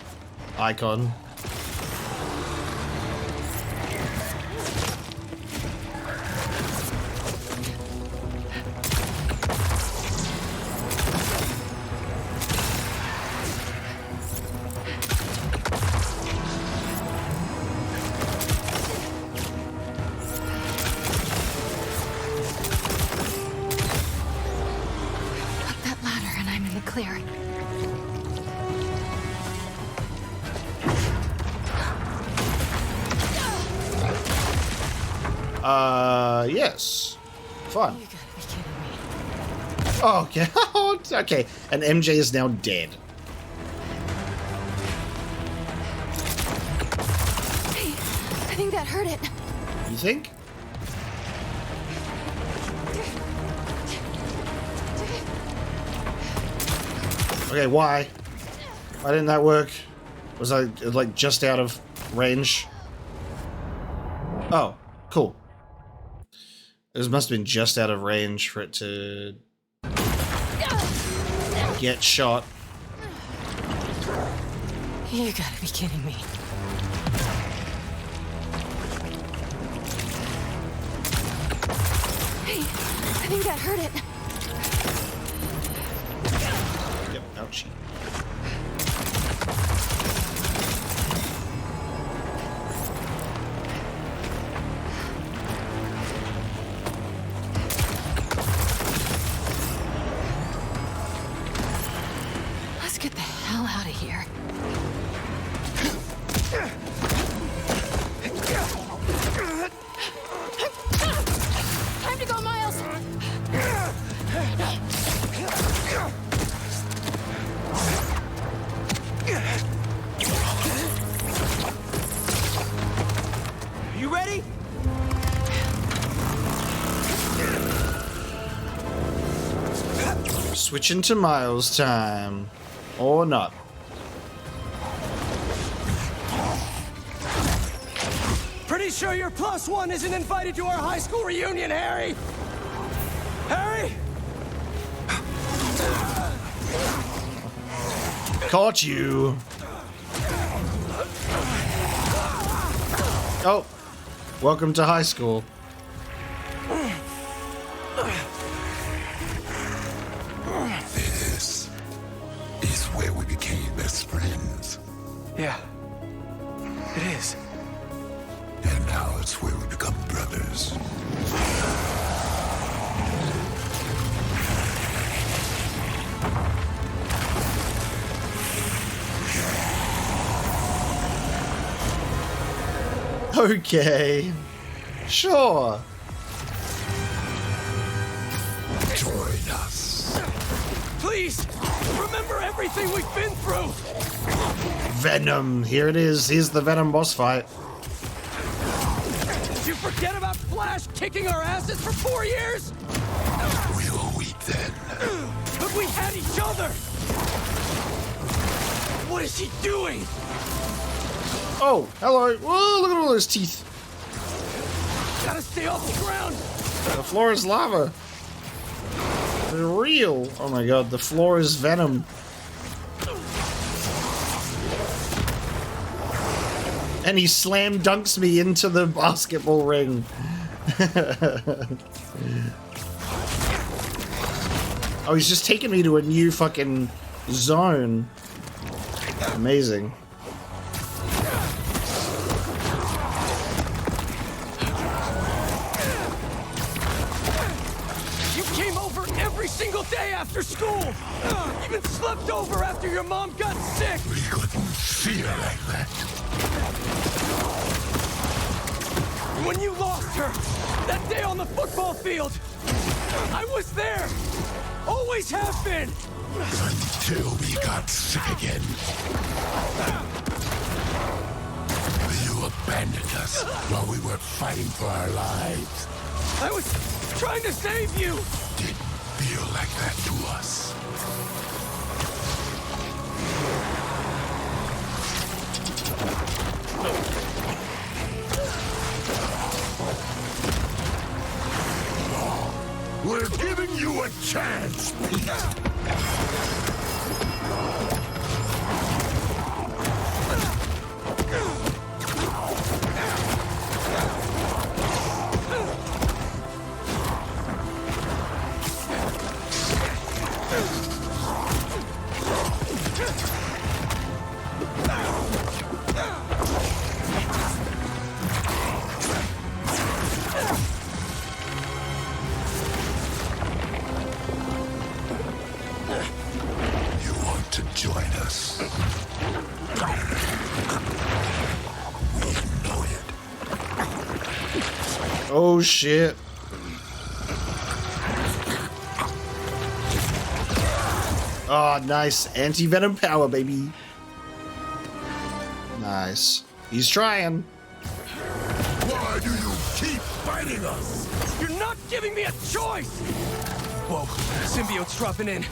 icon. Clear. Yes. Fun. You gotta be kidding me. Oh, okay. Okay. And MJ is now dead. Hey, I think think that hurt it. You think? Okay, why? Why didn't that work? Was I, like, just out of range? Oh, cool. It must have been just out of range for it to get shot. You gotta be kidding me. Hey, I think that hurt it. Yep, ouchie. Let's get the hell out of here. Time to go, Miles! You ready? Switching to Miles time. Or not. Pretty sure your +1 isn't invited to our high school reunion, Harry! Harry! Caught you. Oh. Welcome to high school. This is where we became best friends. Yeah. It is. And now it's where we become brothers. Okay. Sure. Join us. Please, remember everything we've been through! Venom. Here it is. Here's the Venom boss fight. Did you forget about Flash kicking our asses for 4 years? We were weak then. But we had each other! What is he doing? Oh, hello. Whoa, look at all those teeth. Gotta stay off the ground! The floor is lava. They're real. Oh my god, the floor is Venom. And he slam dunks me into the basketball ring. Oh, he's just taking me to a new fucking zone. Amazing. You came over every single day after school! Even slept over after your mom got sick! We couldn't feel like that. When you lost her, that day on the football field, I was there! Always have been! Until we got sick again. You abandoned us while we were fighting for our lives. I was trying to save you! Didn't feel like that to us. We're giving you a chance, Pete. Oh shit. Oh, nice. Anti-venom power, baby. Nice. He's trying. Why do you keep fighting us? You're not giving me a choice! Whoa, symbiote's dropping in.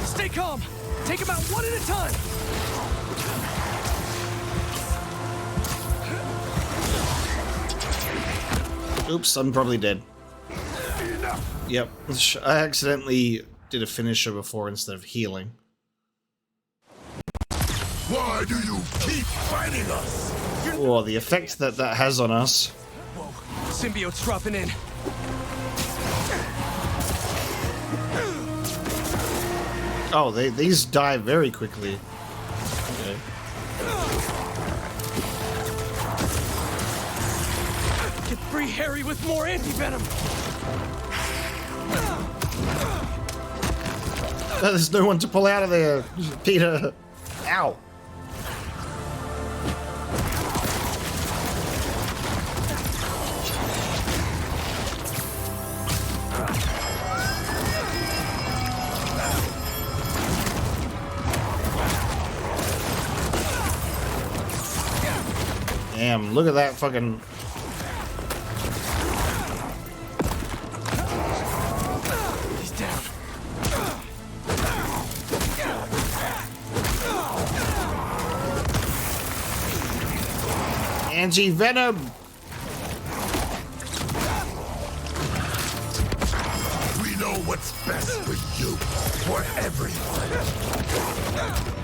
Stay calm. Take them out one at a time. Oops, I'm probably dead. Yep, I accidentally did a finisher before instead of healing. Why do you keep fighting us? Oh, the effect that has on us. Whoa, symbiote's dropping in. Oh, these die very quickly. Okay. Get free Harry with more anti-venom. There's no one to pull out of there, Peter. Ow. Damn, look at that fucking... He's down. Anti-venom! We know what's best for you, for everyone.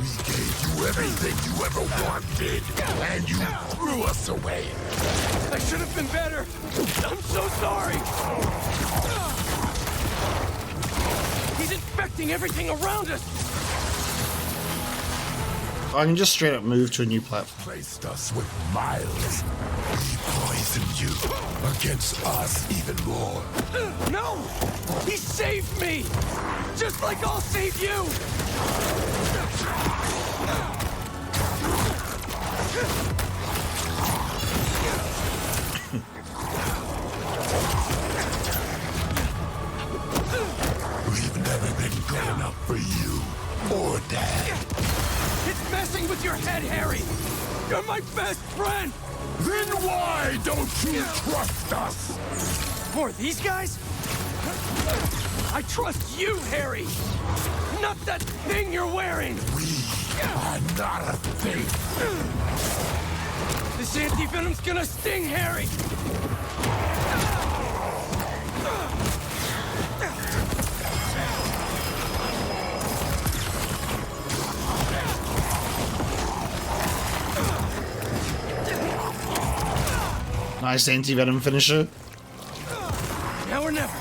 We gave you everything you ever wanted, and you threw us away. I should have been better. I'm so sorry. He's infecting everything around us. I can just straight up move to a new platform. Placed us with Miles. He poisoned you against us even more. No! He saved me! Just like I'll save you! We've never been good enough for you or Dad. It's messing with your head, Harry! You're my best friend! Then why don't you trust us? For these guys? I trust you, Harry! Not that thing you're wearing! We are not a thing. This anti-venom's gonna sting Harry! Nice anti-venom finisher. Now or never.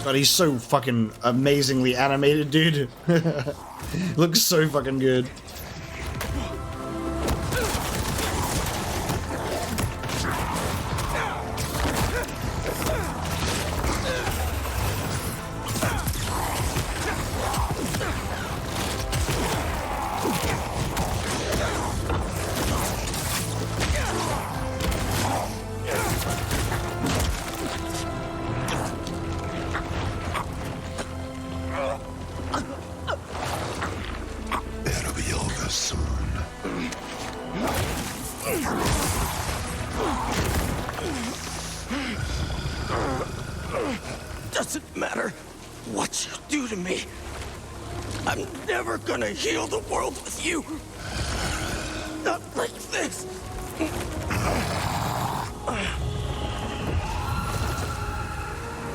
God, he's so fucking amazingly animated, dude. Looks so fucking good. It'll be over soon. Doesn't matter what you do to me. I'm never gonna heal the world with you. Not like this.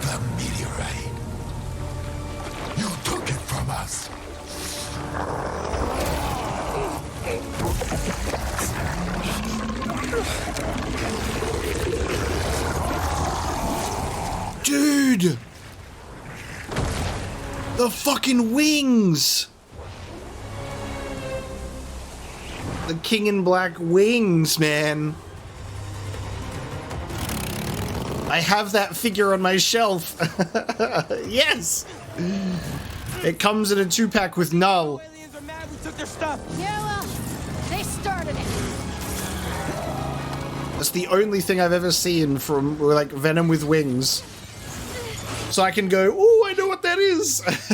The meteorite. You took it from us. Dude! The fucking wings! The King in Black wings, man. I have that figure on my shelf. Yes! It comes in a 2-pack with Null. Aliens are mad we took their stuff. Yeah, well, they started it. That's the only thing I've ever seen from, like, Venom with wings. So I can go, oh, I know what that is. Let's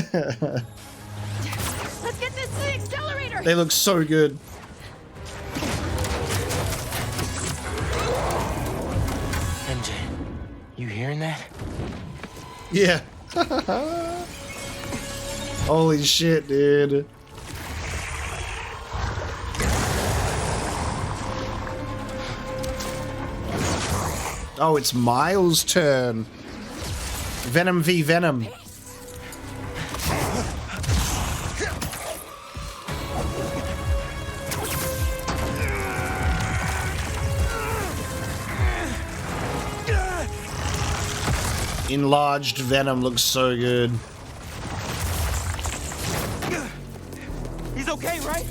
get this to the accelerator. They look so good. MJ, you hearing that? Yeah. Holy shit, dude. Oh, it's Miles' turn. Venom v. Venom. Enlarged Venom looks so good. He's okay, right?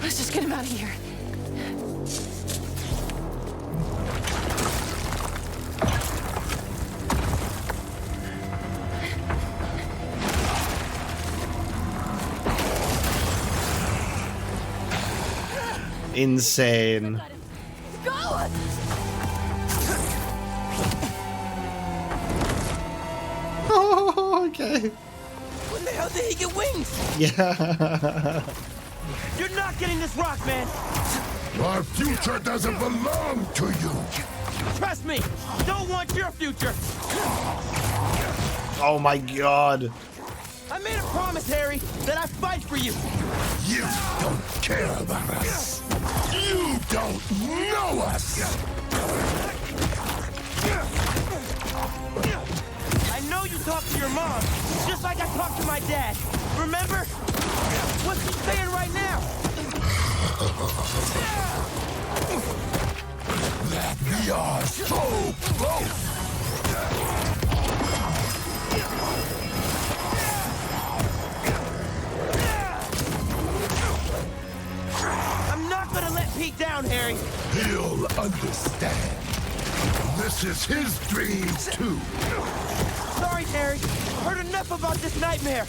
Let's just get him out of here. Insane. Go! Oh, okay. When the hell did he get wings? Yeah. You're not getting this rock, man. Our future doesn't belong to you. Trust me. Don't want your future. Oh my god. I made a promise, Harry, that I'd fight for you. You don't care about us. You don't know us. I know you talked to your mom, just like I talked to my dad. Remember? What's he saying right now? That we are so close. I'm not gonna let Pete down, Harry. He'll understand. This is his dream, too. Sorry, Harry. Heard enough about this nightmare.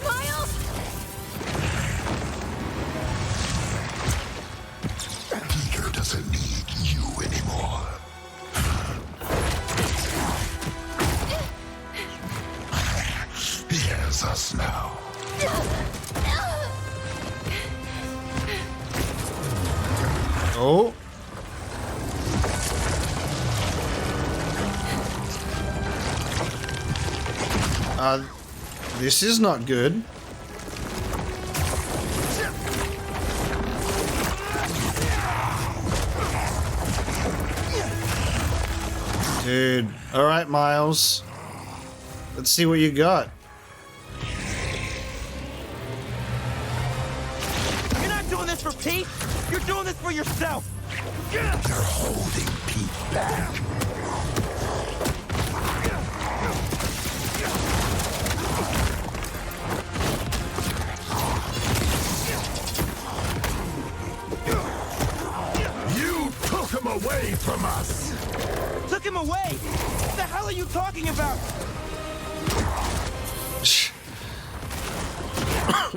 Miles! Peter doesn't need you anymore. He has us now. Oh. This is not good. Dude. Alright, Miles. Let's see what you got. You're not doing this for Pete. You're doing this for yourself. You're holding Pete back. You took him away from us. Took him away? What the hell are you talking about?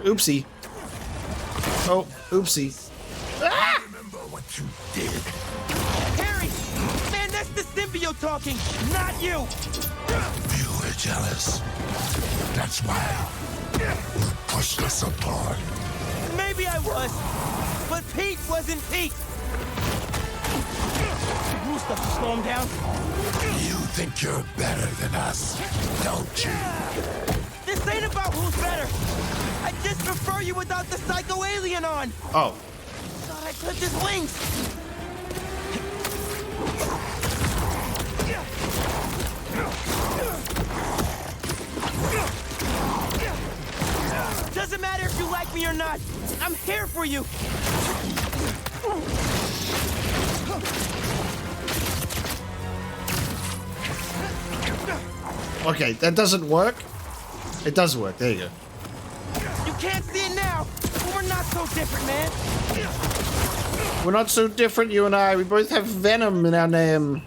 Oopsie. Oh, oopsie. Remember what you did. Harry! Man, that's the symbiote talking, not you! You were jealous. That's why you pushed us apart. Maybe I was, but Pete wasn't Pete. Blue stuff to slow him down. You think you're better than us, don't you? This ain't about who's better. I just prefer you without the psycho alien on. Oh. Thought I clipped his wings. Doesn't matter if you like me or not. I'm here for you. Okay, that doesn't work. It does work. There you go. You can't see it now, but we're We're not so different, man. We're not so different, you and I. We both have venom in our name.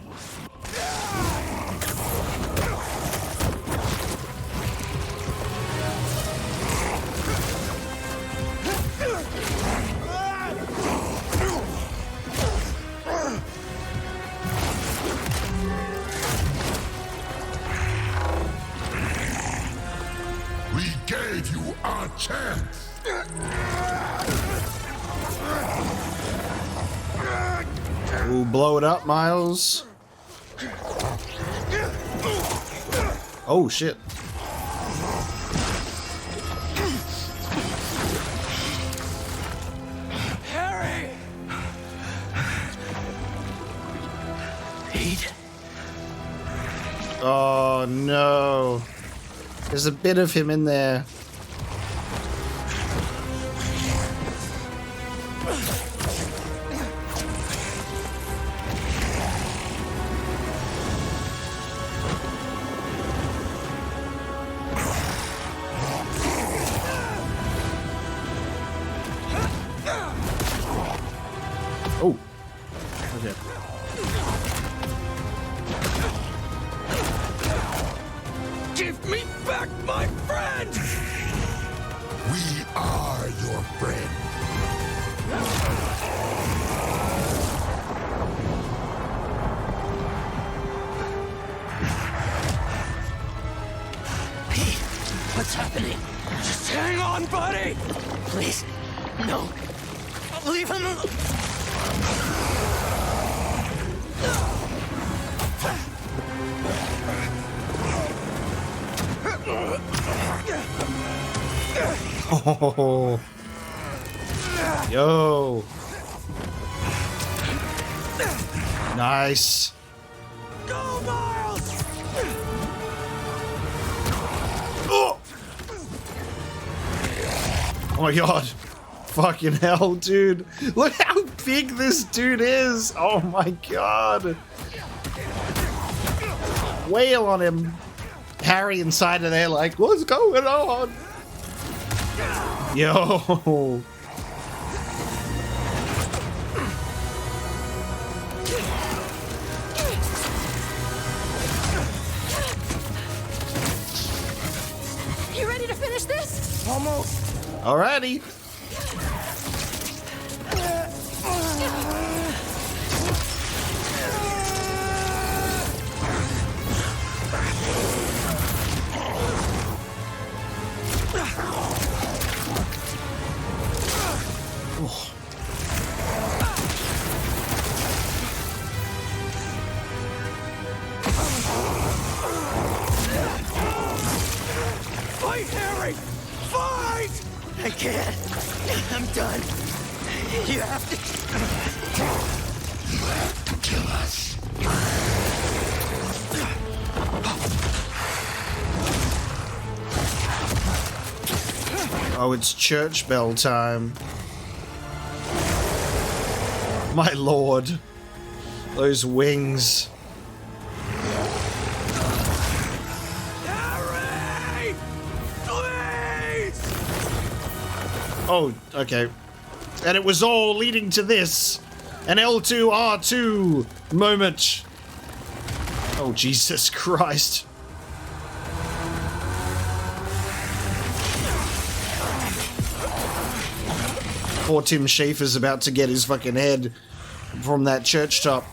We gave you our chance. Ooh, blow it up, Miles. Oh, shit. Harry! Pete? Oh, no. There's a bit of him in there. Oh. Okay. Give me back my friend! We are your friend. Pete, what's happening? Just hang on, buddy! Please, no. Leave him alone. Oh. Yo. Nice. Go, Miles! Oh. Oh my god. Fucking hell, dude. Look how big this dude is. Oh my god. Wail on him. Harry inside of there like, what's going on? Yo. You ready to finish this? Almost. Alrighty. Fight, Harry! Fight! I can't. I'm done. You have to. You have to kill us. Oh, it's church bell time. My lord. Those wings. Harry! Please! Oh, okay. And it was all leading to this. An L2R2 moment. Oh, Jesus Christ. Poor Tim Schafer's about to get his fucking head from that church top.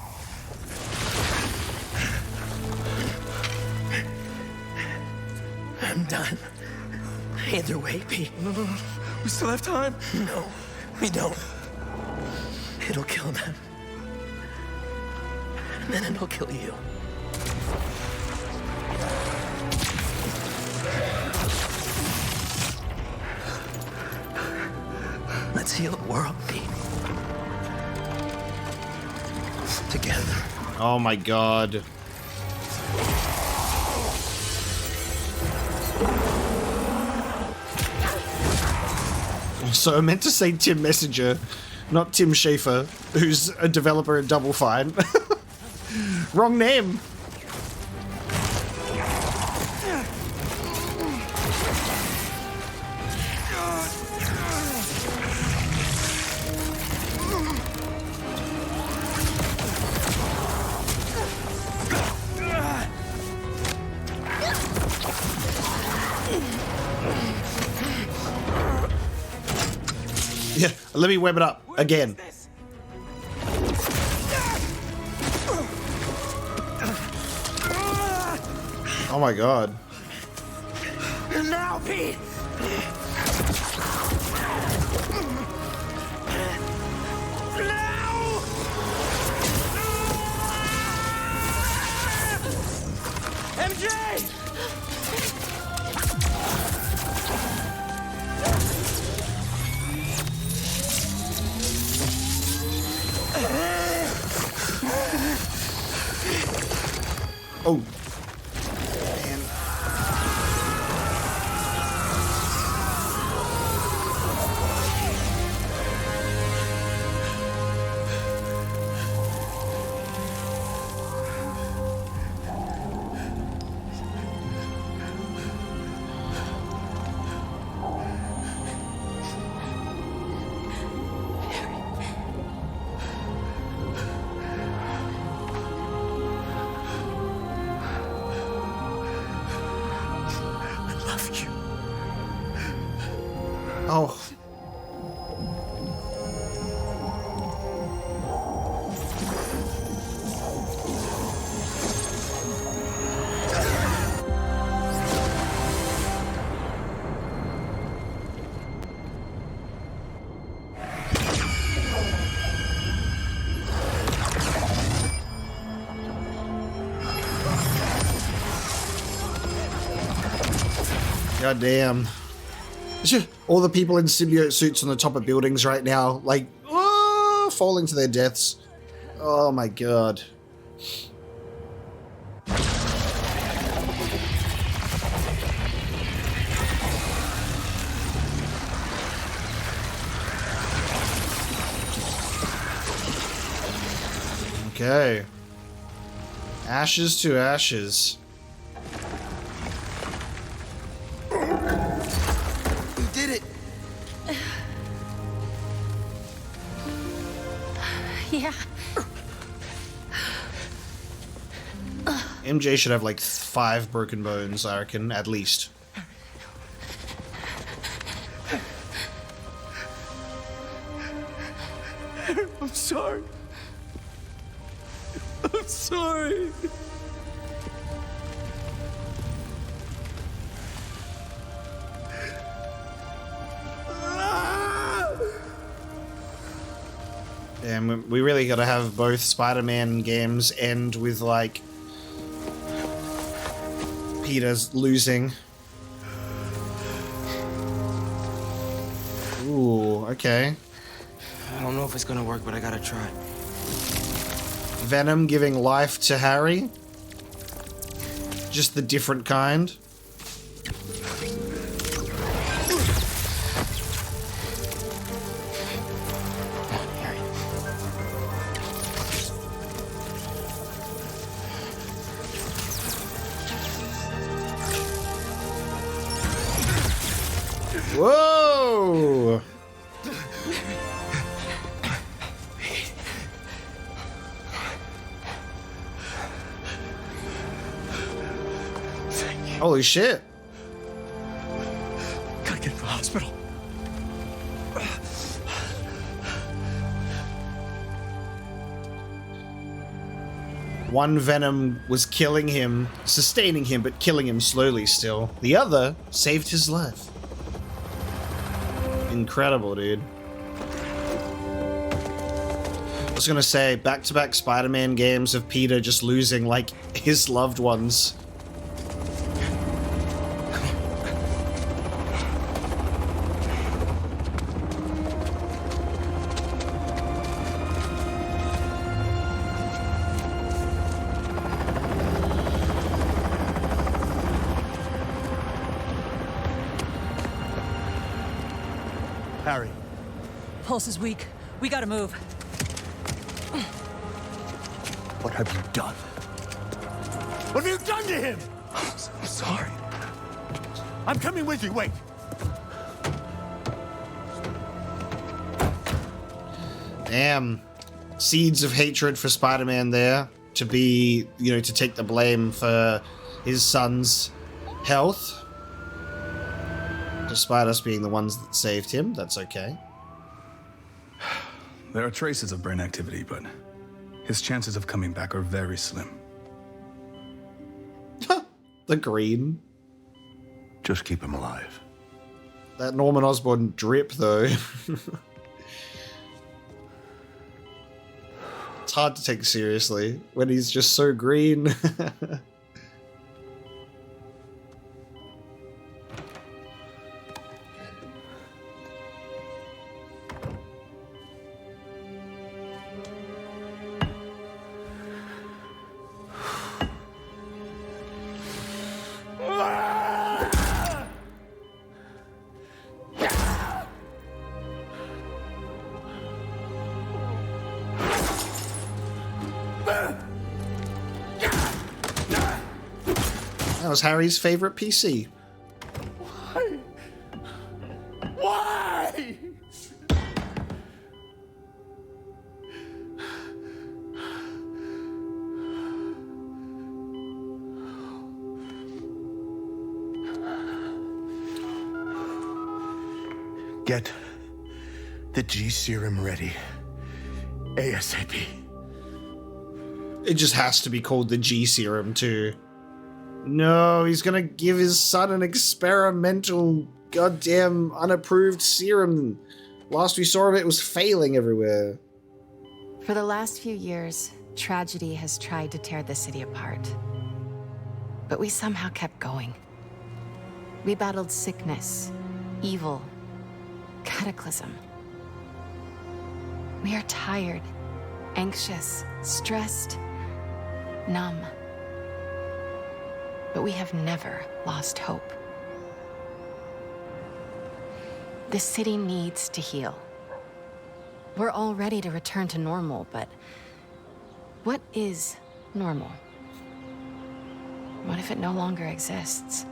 I'm done. Either way, Pete. No. We still have time? No, we don't. It'll kill them. And then it'll kill you. Let's heal the world, Pete. Together. Oh my god. So I meant to say Tim Messenger, not Tim Schafer, who's a developer at Double Fine. Wrong name. Yeah, let me web it up again. Oh my god. Now, Pete! MJ! Oh. Oh. God damn. All the people in symbiote suits on the top of buildings right now, like, falling to their deaths. Oh my god. Okay. Ashes to ashes. Yeah. MJ should have like 5 broken bones, I reckon, at least. I'm sorry. I'm sorry. And we really gotta have both Spider-Man games end with, like, Peter's losing. Ooh, okay. I don't know if it's gonna work, but I gotta try. Venom giving life to Harry. Just the different kind. Whoa! Holy shit. Gotta get to the hospital. One Venom was killing him, sustaining him, but killing him slowly still. The other saved his life. Incredible, dude. I was gonna say, back-to-back Spider-Man games of Peter just losing, like, his loved ones. Harry. Pulse is weak. We gotta move. What have you done? What have you done to him? I'm sorry. I'm coming with you. Wait. Damn. Seeds of hatred for Spider-Man there. To be, you know, to take the blame for his son's health. Despite us being the ones that saved him, that's okay. There are traces of brain activity, but his chances of coming back are very slim. The green. Just keep him alive. That Norman Osborn drip, though. It's hard to take seriously when he's just so green. That was Harry's favorite PC. Why? Get the G serum ready. ASAP. It just has to be called the G serum too. No, he's gonna give his son an experimental, goddamn unapproved serum. Last we saw of it was failing everywhere. For the last few years, tragedy has tried to tear the city apart. But we somehow kept going. We battled sickness, evil, cataclysm. We are tired, anxious, stressed, numb. But we have never lost hope. The city needs to heal. We're all ready to return to normal, but what is normal? What if it no longer exists?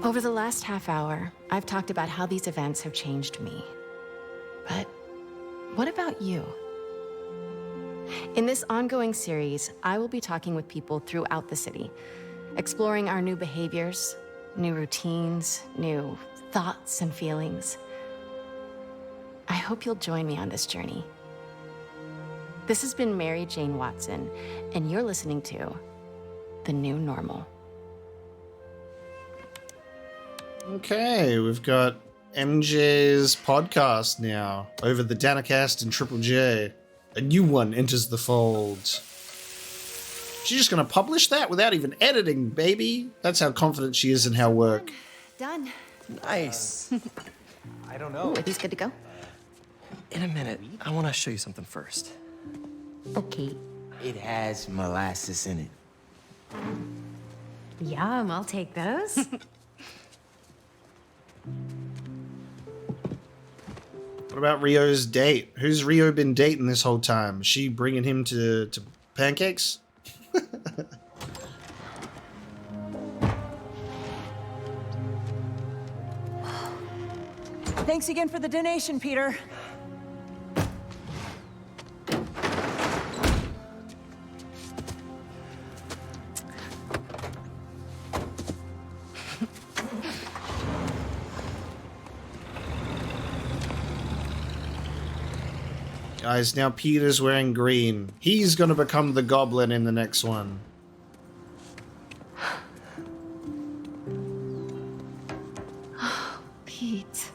Over the last half hour, I've talked about how these events have changed me. But what about you? In this ongoing series, I will be talking with people throughout the city, exploring our new behaviors, new routines, new thoughts and feelings. I hope you'll join me on this journey. This has been Mary Jane Watson, and you're listening to The New Normal. Okay, we've got MJ's podcast now over the Danacast and Triple J. A new one enters the fold. She's just going to publish that without even editing, baby. That's how confident she is in her work. Done. Nice. I don't know. Ooh, are these good to go? In a minute, I want to show you something first. Okay. It has molasses in it. Yum, I'll take those. What about Rio's date? Who's Rio been dating this whole time? Is she bringing him to pancakes? Thanks again for the donation, Peter. Guys, now Peter's wearing green. He's gonna become the goblin in the next one. Pete.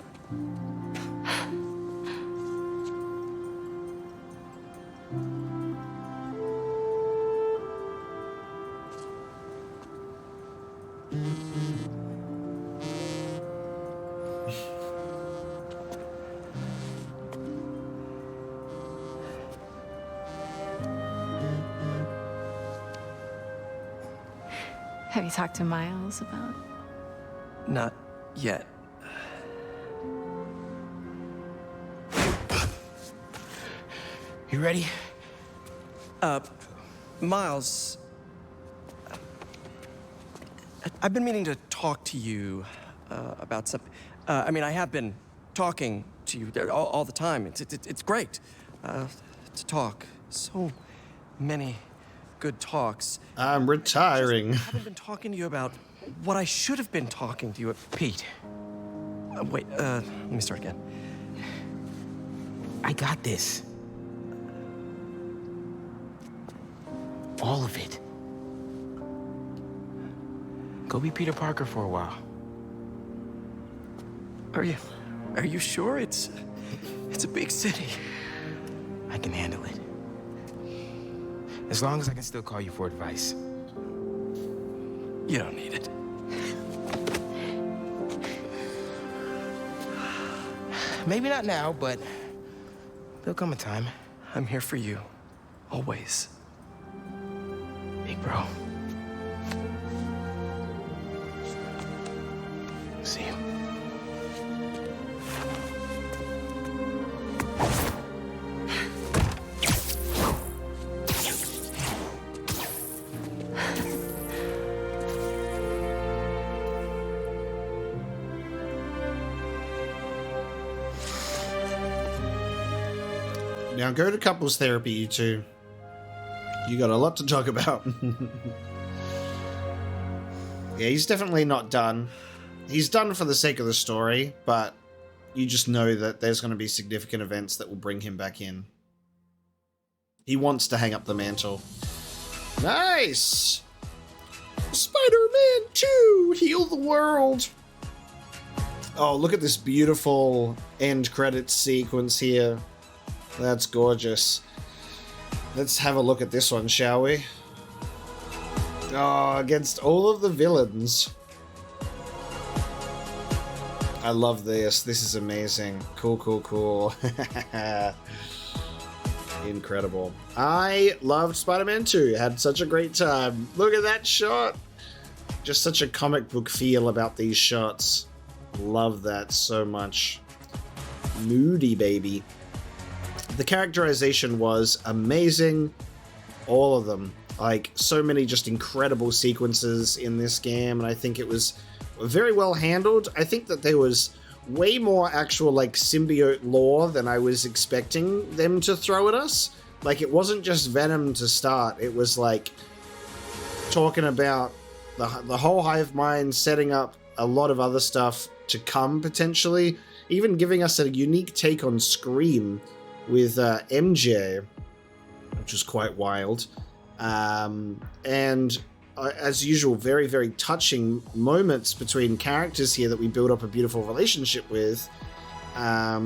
Have you talked to Miles about? Not yet. You ready? Miles, I've been meaning to talk to you about something. I mean, I have been talking to you all the time. It's great to talk. So many good talks. I'm retiring. I haven't been talking to you about what I should have been talking to you about. Pete. Wait, let me start again. I got this. All of it. Go be Peter Parker for a while. Are you sure? It's a big city. I can handle it. As long as I can still call you for advice. You don't need it. Maybe not now, but there'll come a time. I'm here for you. Always. Big bro. See you. Now go to couples therapy, you two. You got a lot to talk about. Yeah, he's definitely not done. He's done for the sake of the story, but you just know that there's going to be significant events that will bring him back in. He wants to hang up the mantle. Nice! Spider-Man 2! Heal the world! Oh, look at this beautiful end credits sequence here. That's gorgeous. Let's have a look at this one, shall we? Oh, against all of the villains. I love this. This is amazing. Cool, cool, cool. Incredible. I loved Spider-Man 2. Had such a great time. Look at that shot. Just such a comic book feel about these shots. Love that so much. Moody, baby. The characterization was amazing. All of them. Like, so many just incredible sequences in this game, and I think it was very well handled. I think that there was way more actual, like, symbiote lore than I was expecting them to throw at us. Like, it wasn't just Venom to start. It was, like, talking about the whole hive mind, setting up a lot of other stuff to come, potentially. Even giving us a unique take on Scream with MJ, which was quite wild. And as usual, very, very touching moments between characters here that we build up a beautiful relationship with. Yeah,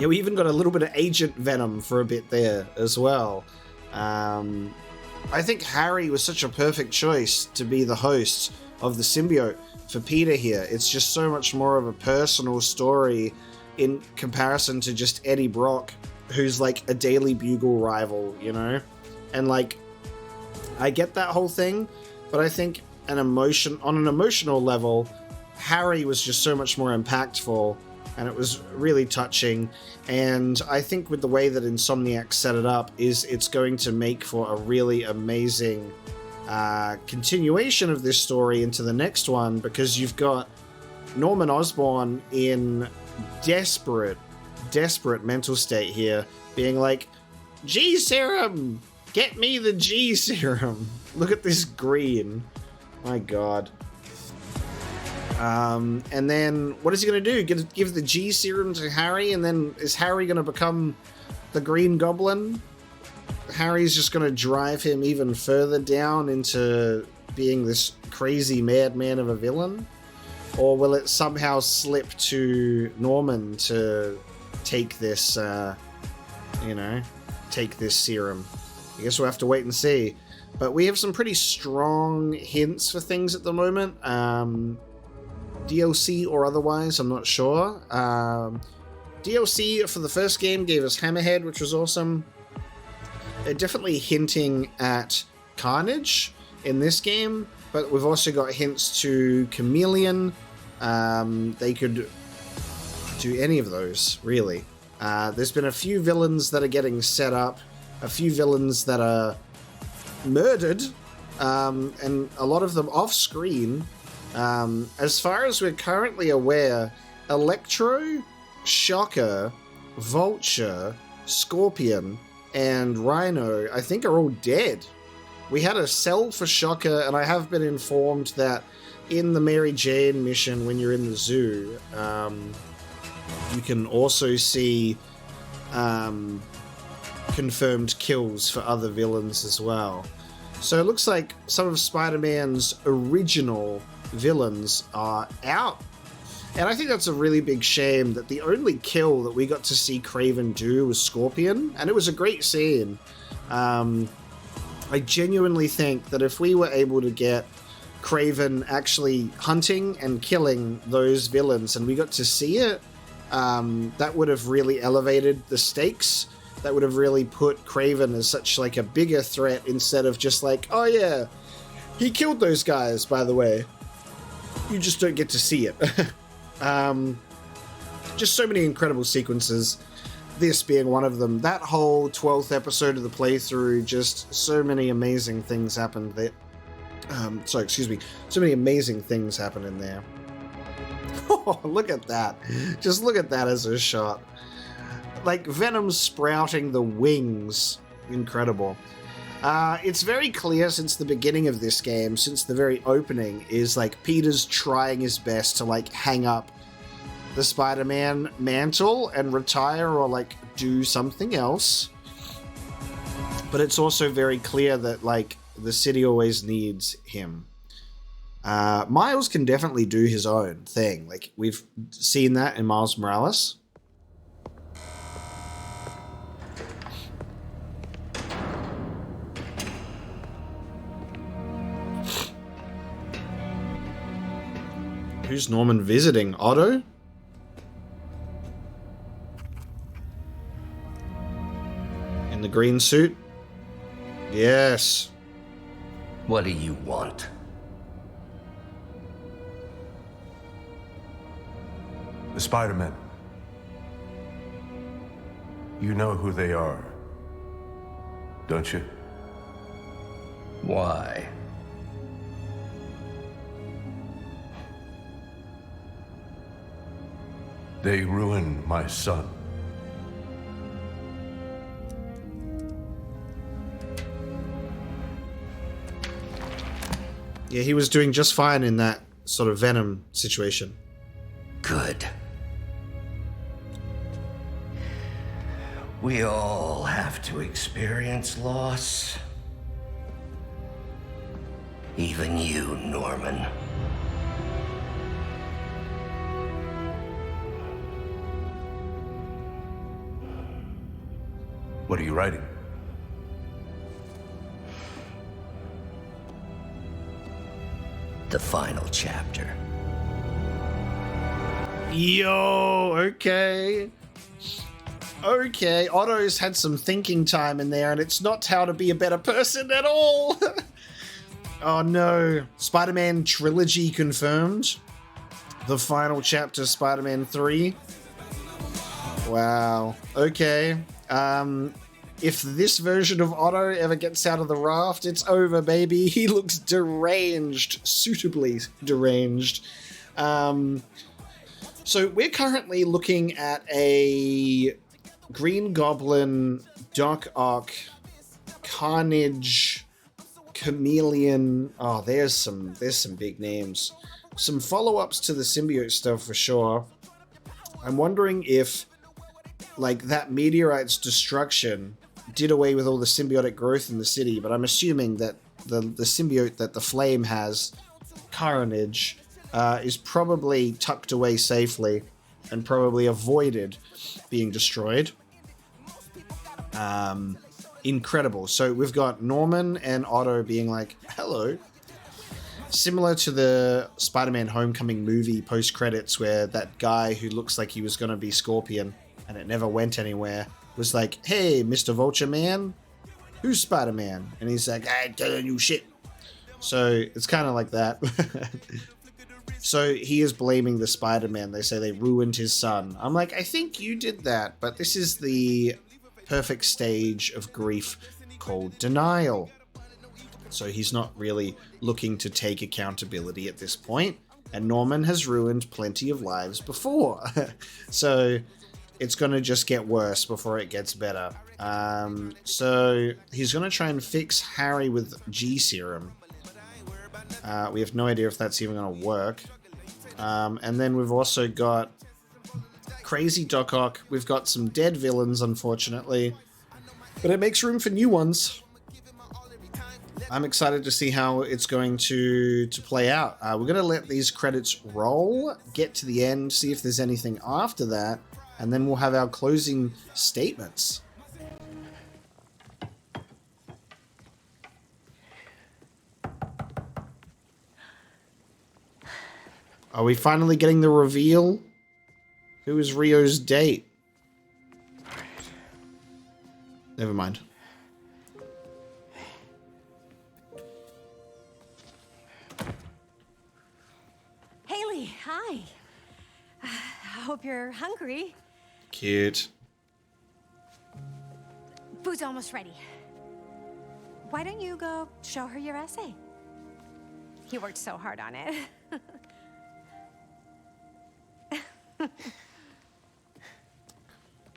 we even got a little bit of Agent Venom for a bit there as well. I think Harry was such a perfect choice to be the host of the symbiote for Peter here. It's just so much more of a personal story in comparison to just Eddie Brock, who's like a Daily Bugle rival, you know? And like, I get that whole thing, but I think on an emotional level, Harry was just so much more impactful, and it was really touching. And I think with the way that Insomniac set it up, it's going to make for a really amazing continuation of this story into the next one, because you've got Norman Osborn in desperate mental state here, being like, G serum! Get me the G serum! Look at this green. My god. And then, what is he going to do? Give the G serum to Harry, and then is Harry going to become the Green Goblin? Harry's just going to drive him even further down into being this crazy madman of a villain? Or will it somehow slip to Norman to take this, take this serum? I guess we'll have to wait and see. But we have some pretty strong hints for things at the moment. DLC or otherwise, I'm not sure. DLC for the first game gave us Hammerhead, which was awesome. They're definitely hinting at Carnage in this game, but we've also got hints to Chameleon. They could do any of those, really. There's been a few villains that are getting set up, a few villains that are murdered, and a lot of them off-screen. As far as we're currently aware, Electro, Shocker, Vulture, Scorpion, and Rhino, I think, are all dead. We had a cell for Shocker, and I have been informed that in the Mary Jane mission, when you're in the zoo, you can also see confirmed kills for other villains as well. So it looks like some of Spider-Man's original villains are out. And I think that's a really big shame that the only kill that we got to see Kraven do was Scorpion, and it was a great scene. I genuinely think that if we were able to get Kraven actually hunting and killing those villains and we got to see it, that would have really elevated the stakes. That would have really put Kraven as such like a bigger threat instead of just like, oh yeah, he killed those guys, by the way. You just don't get to see it. Just so many incredible sequences, this being one of them. That whole 12th episode of the playthrough, just so many amazing things happened there. So many amazing things happened in there. Oh, look at that. Just look at that as a shot. Like, Venom sprouting the wings. Incredible. It's very clear since the beginning of this game, since the very opening, is like Peter's trying his best to like hang up the Spider-Man mantle and retire or like do something else. But it's also very clear that like the city always needs him. Miles can definitely do his own thing. Like, we've seen that in Miles Morales. Who's Norman visiting? Otto? In the green suit? Yes. What do you want? The Spider-Men. You know who they are, don't you? Why? They ruined my son. Yeah, he was doing just fine in that sort of Venom situation. Good. We all have to experience loss. Even you, Norman. What are you writing? The final chapter. Yo, okay. Okay, Otto's had some thinking time in there, and it's not how to be a better person at all. Oh no. Spider-Man trilogy confirmed. The final chapter, Spider-Man 3. Wow. Okay. If this version of Otto ever gets out of the raft, it's over, baby. He looks deranged, suitably deranged. So we're currently looking at a Green Goblin, Doc Ock, Carnage, Chameleon. Oh, there's some big names. Some follow-ups to the symbiote stuff for sure. I'm wondering if like that meteorite's destruction did away with all the symbiotic growth in the city, but I'm assuming that the symbiote that the Flame has, Carnage, is probably tucked away safely and probably avoided being destroyed. Incredible. So we've got Norman and Otto being like, hello. Similar to the Spider-Man Homecoming movie post-credits where that guy who looks like he was going to be Scorpion and it never went anywhere was like, hey, Mr. Vulture Man, who's Spider-Man? And he's like, I ain't telling you shit. So it's kind of like that. So he is blaming the Spider-Man. They say they ruined his son. I'm like, I think you did that, but this is the perfect stage of grief called denial. So he's not really looking to take accountability at this point, and Norman has ruined plenty of lives before. So it's going to just get worse before it gets better. So he's going to try and fix Harry with G-Serum. We have no idea if that's even going to work. And then we've also got crazy Doc Ock. We've got some dead villains, unfortunately. But it makes room for new ones. I'm excited to see how it's going to play out. We're going to let these credits roll, get to the end, see if there's anything after that, and then we'll have our closing statements. Are we finally getting the reveal? Who is Rio's date? Never mind. Haley, hi. I hope you're hungry. Cute. Food's almost ready. Why don't you go show her your essay? You worked so hard on it.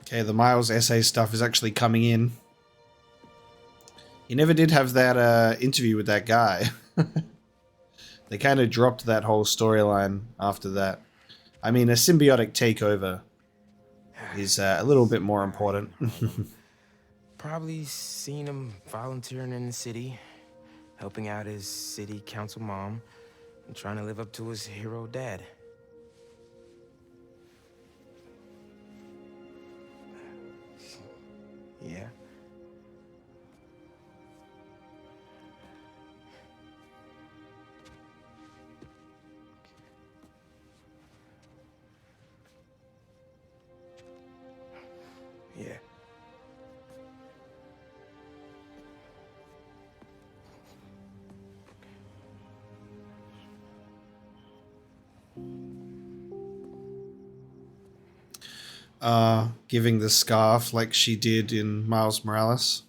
Okay, the Miles essay stuff is actually coming in. He never did have that interview with that guy. They kind of dropped that whole storyline after that. I mean, a symbiotic takeover is a little bit more important. Probably seen him volunteering in the city, helping out his city council mom, and trying to live up to his hero dad. Yeah. Yeah. Giving the scarf like she did in Miles Morales.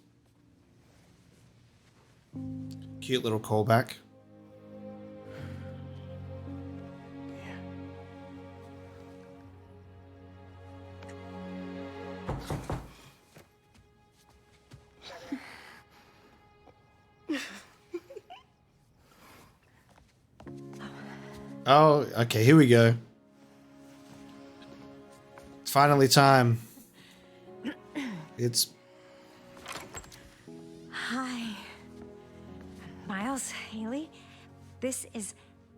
Cute little callback. Oh, okay, here we go. It's finally time. It's... Hi. Miles, Haley, this is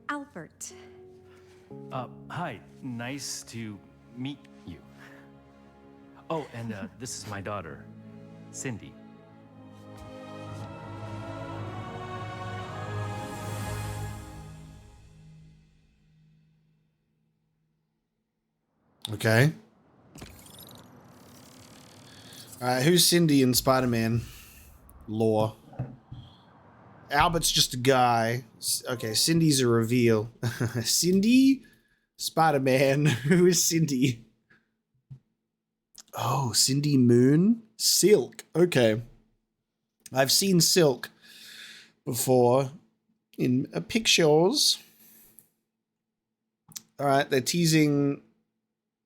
Albert. Hi. Nice to meet you. Oh, and this is my daughter, Cindy. Okay. Who's Cindy in Spider-Man lore? Albert's just a guy. Okay, Cindy's a reveal. Cindy? Spider-Man. Who is Cindy? Oh, Cindy Moon? Silk. Okay. I've seen Silk before in pictures. Alright, they're teasing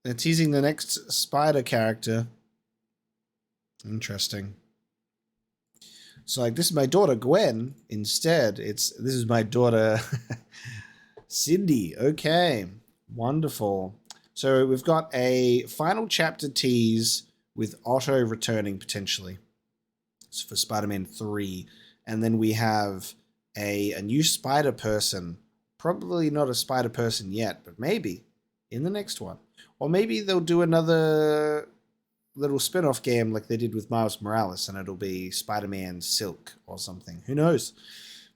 the next Spider character. Interesting. So like, this is my daughter Gwen. Instead, this is my daughter Cindy. Okay, wonderful. So we've got a final chapter tease with Otto returning potentially. It's for Spider-Man 3, and then we have a new Spider Person. Probably not a Spider Person yet, but maybe in the next one, or maybe they'll do another little spin-off game like they did with Miles Morales, and it'll be Spider-Man Silk or something. Who knows?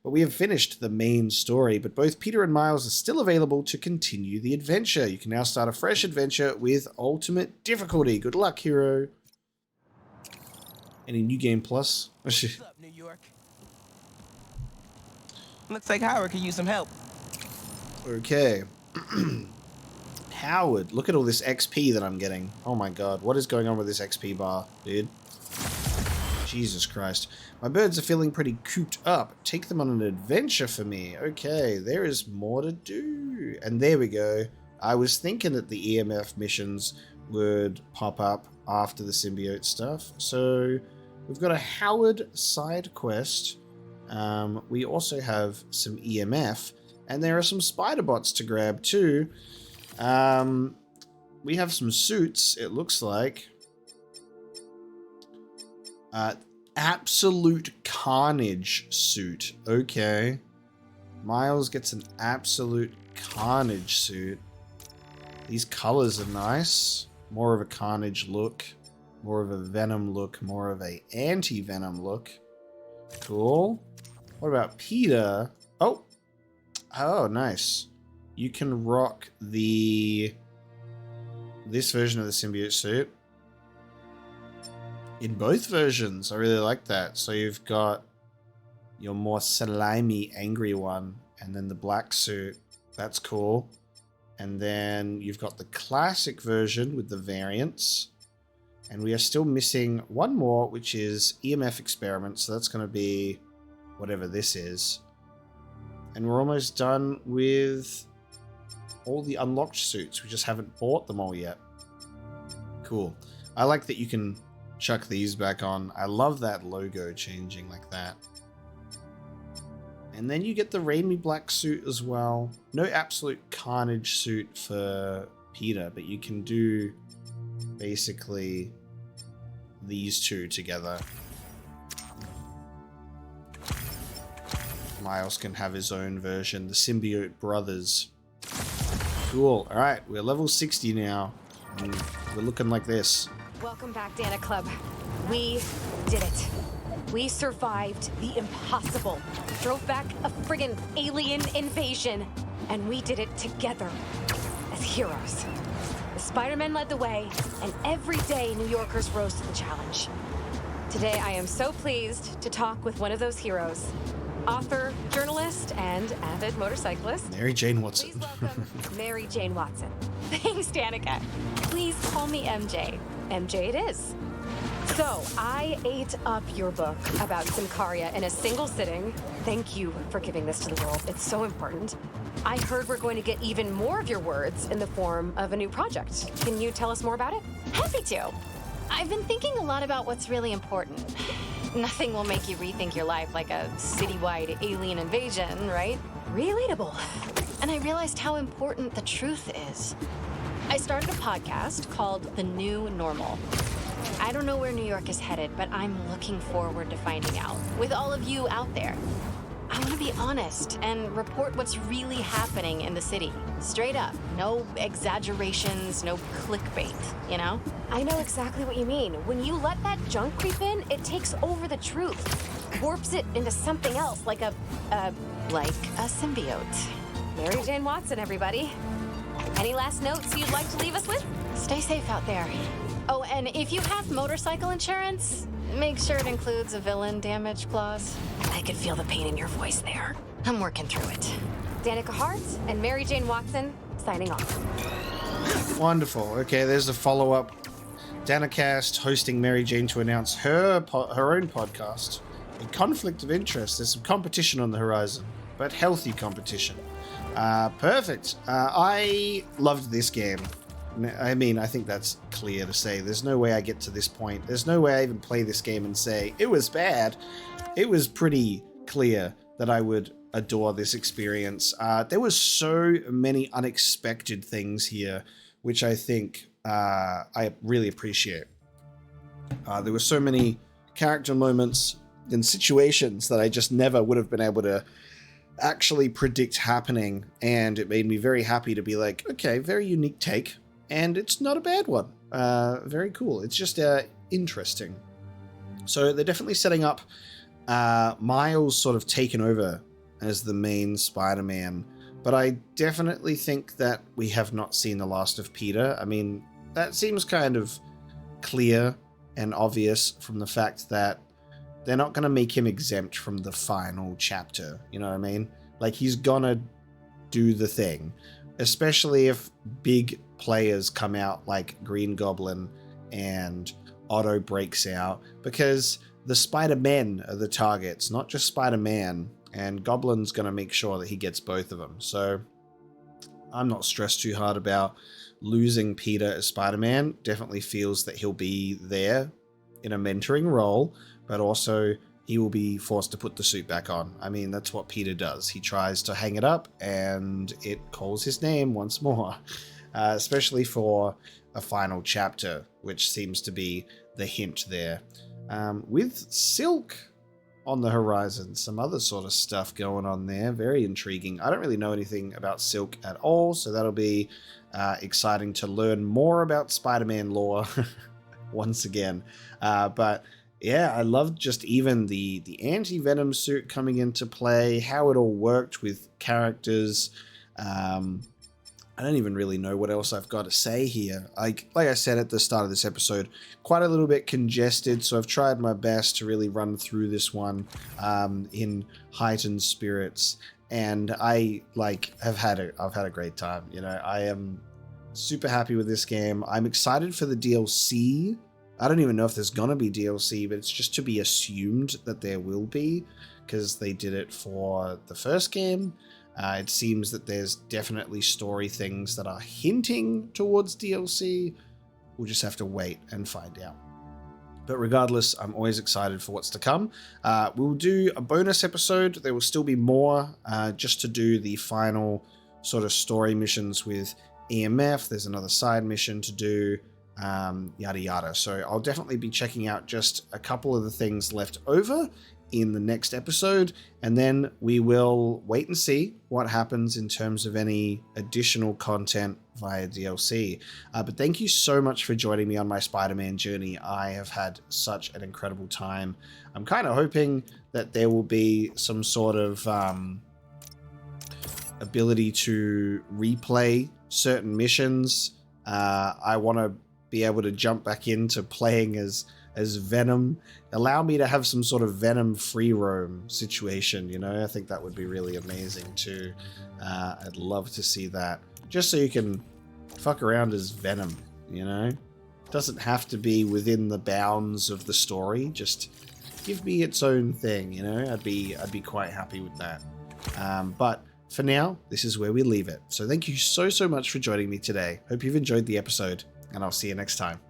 But we have finished the main story, but both Peter and Miles are still available to continue the adventure. You can now start a fresh adventure with ultimate difficulty. Good luck, hero. Any new game plus? What's up, New York? Looks like Howard could use some help. Okay. Howard, look at all this XP that I'm getting. Oh my god, what is going on with this XP bar, dude? Jesus Christ. My birds are feeling pretty cooped up. Take them on an adventure for me. Okay, there is more to do. And there we go. I was thinking that the EMF missions would pop up after the symbiote stuff. So we've got a Howard side quest. We also have some EMF. And there are some spider bots to grab too. we have some suits, it looks like. Absolute Carnage suit. Okay. Miles gets an Absolute Carnage suit. These colors are nice. More of a Carnage look. More of a Venom look. More of a anti-Venom look. Cool. What about Peter? Oh. Oh, nice. You can rock this version of the symbiote suit. In both versions. I really like that. So you've got your more slimy, angry one. And then the black suit. That's cool. And then you've got the classic version with the variants. And we are still missing one more, which is EMF Experiment. So that's going to be whatever this is. And we're almost done with all the unlocked suits. We just haven't bought them all yet. Cool. I like that you can chuck these back on. I love that logo changing like that. And then you get the Raimi black suit as well. No Absolute Carnage suit for Peter, but you can do basically these two together. Miles can have his own version, the Symbiote Brothers. Cool. Alright, we're level 60 now. And we're looking like this. Welcome back, Dana Club. We did it. We survived the impossible. Drove back a friggin' alien invasion. And we did it together. As heroes. The Spider-Men led the way, and every day New Yorkers rose to the challenge. Today I am so pleased to talk with one of those heroes. Author, journalist, and avid motorcyclist. Mary Jane Watson. Please welcome Mary Jane Watson. Thanks, Danica. Please call me MJ. MJ it is. So, I ate up your book about Symkaria in a single sitting. Thank you for giving this to the world. It's so important. I heard we're going to get even more of your words in the form of a new project. Can you tell us more about it? Happy to. I've been thinking a lot about what's really important. Nothing will make you rethink your life like a citywide alien invasion, right? Relatable. And I realized how important the truth is. I started a podcast called The New Normal. I don't know where New York is headed, but I'm looking forward to finding out. With all of you out there. I want to be honest and report what's really happening in the city. Straight up. No exaggerations, no clickbait, you know? I know exactly what you mean. When you let that junk creep in, it takes over the truth. Warps it into something else, like a symbiote. Mary Jane Watson, everybody. Any last notes you'd like to leave us with? Stay safe out there. Oh, and if you have motorcycle insurance, make sure it includes a villain damage clause. I could feel the pain in your voice there. I'm working through it. Danica Hart and Mary Jane Watson, signing off. Wonderful. Okay, there's a follow-up. Danicast hosting Mary Jane to announce her own podcast. A conflict of interest. There's some competition on the horizon, but healthy competition. Perfect. I loved this game. I mean, I think that's clear to say. There's no way I get to this point. There's no way I even play this game and say, it was bad. It was pretty clear that I would adore this experience. There was so many unexpected things here, which I think I really appreciate. There were so many character moments and situations that I just never would have been able to actually predict happening, and it made me very happy to be like, okay, very unique take. And it's not a bad one. Very cool. It's just interesting. So they're definitely setting up Miles sort of taken over as the main Spider-Man. But I definitely think that we have not seen the last of Peter. I mean, that seems kind of clear and obvious from the fact that they're not going to make him exempt from the final chapter. You know what I mean? Like, he's going to do the thing. Especially if big players come out like Green Goblin and Otto breaks out, because the Spider-Men are the targets, not just Spider-Man, and Goblin's going to make sure that he gets both of them. So I'm not stressed too hard about losing Peter as Spider-Man. Definitely feels that he'll be there in a mentoring role, but also he will be forced to put the suit back on. I mean, that's what Peter does. He tries to hang it up and it calls his name once more. especially for a final chapter, which seems to be the hint there. With Silk on the horizon, some other sort of stuff going on there. Very intriguing. I don't really know anything about Silk at all, so that'll be exciting to learn more about Spider-Man lore once again. But yeah, I loved just even the anti-venom suit coming into play, how it all worked with characters. I don't even really know what else I've got to say here. Like I said at the start of this episode, quite a little bit congested, so I've tried my best to really run through this one in heightened spirits, and I've had a great time. You know, I am super happy with this game. I'm excited for the DLC. I don't even know if there's gonna be DLC, but it's just to be assumed that there will be, because they did it for the first game. It seems that there's definitely story things that are hinting towards DLC. We'll just have to wait and find out. But regardless, I'm always excited for what's to come. We'll do a bonus episode. There will still be more just to do the final sort of story missions with EMF. There's another side mission to do, yada yada. So I'll definitely be checking out just a couple of the things left over in the next episode, and then we will wait and see what happens in terms of any additional content via DLC. But thank you so much for joining me on my Spider-Man journey. I have had such an incredible time. I'm kind of hoping that there will be some sort of ability to replay certain missions. I want to be able to jump back into playing as Venom. Allow me to have some sort of Venom free roam situation, you know? I think that would be really amazing too. I'd love to see that. Just so you can fuck around as Venom, you know? Doesn't have to be within the bounds of the story. Just give me its own thing, you know? I'd be quite happy with that. But for now, this is where we leave it. So thank you so much for joining me today. Hope you've enjoyed the episode, and I'll see you next time.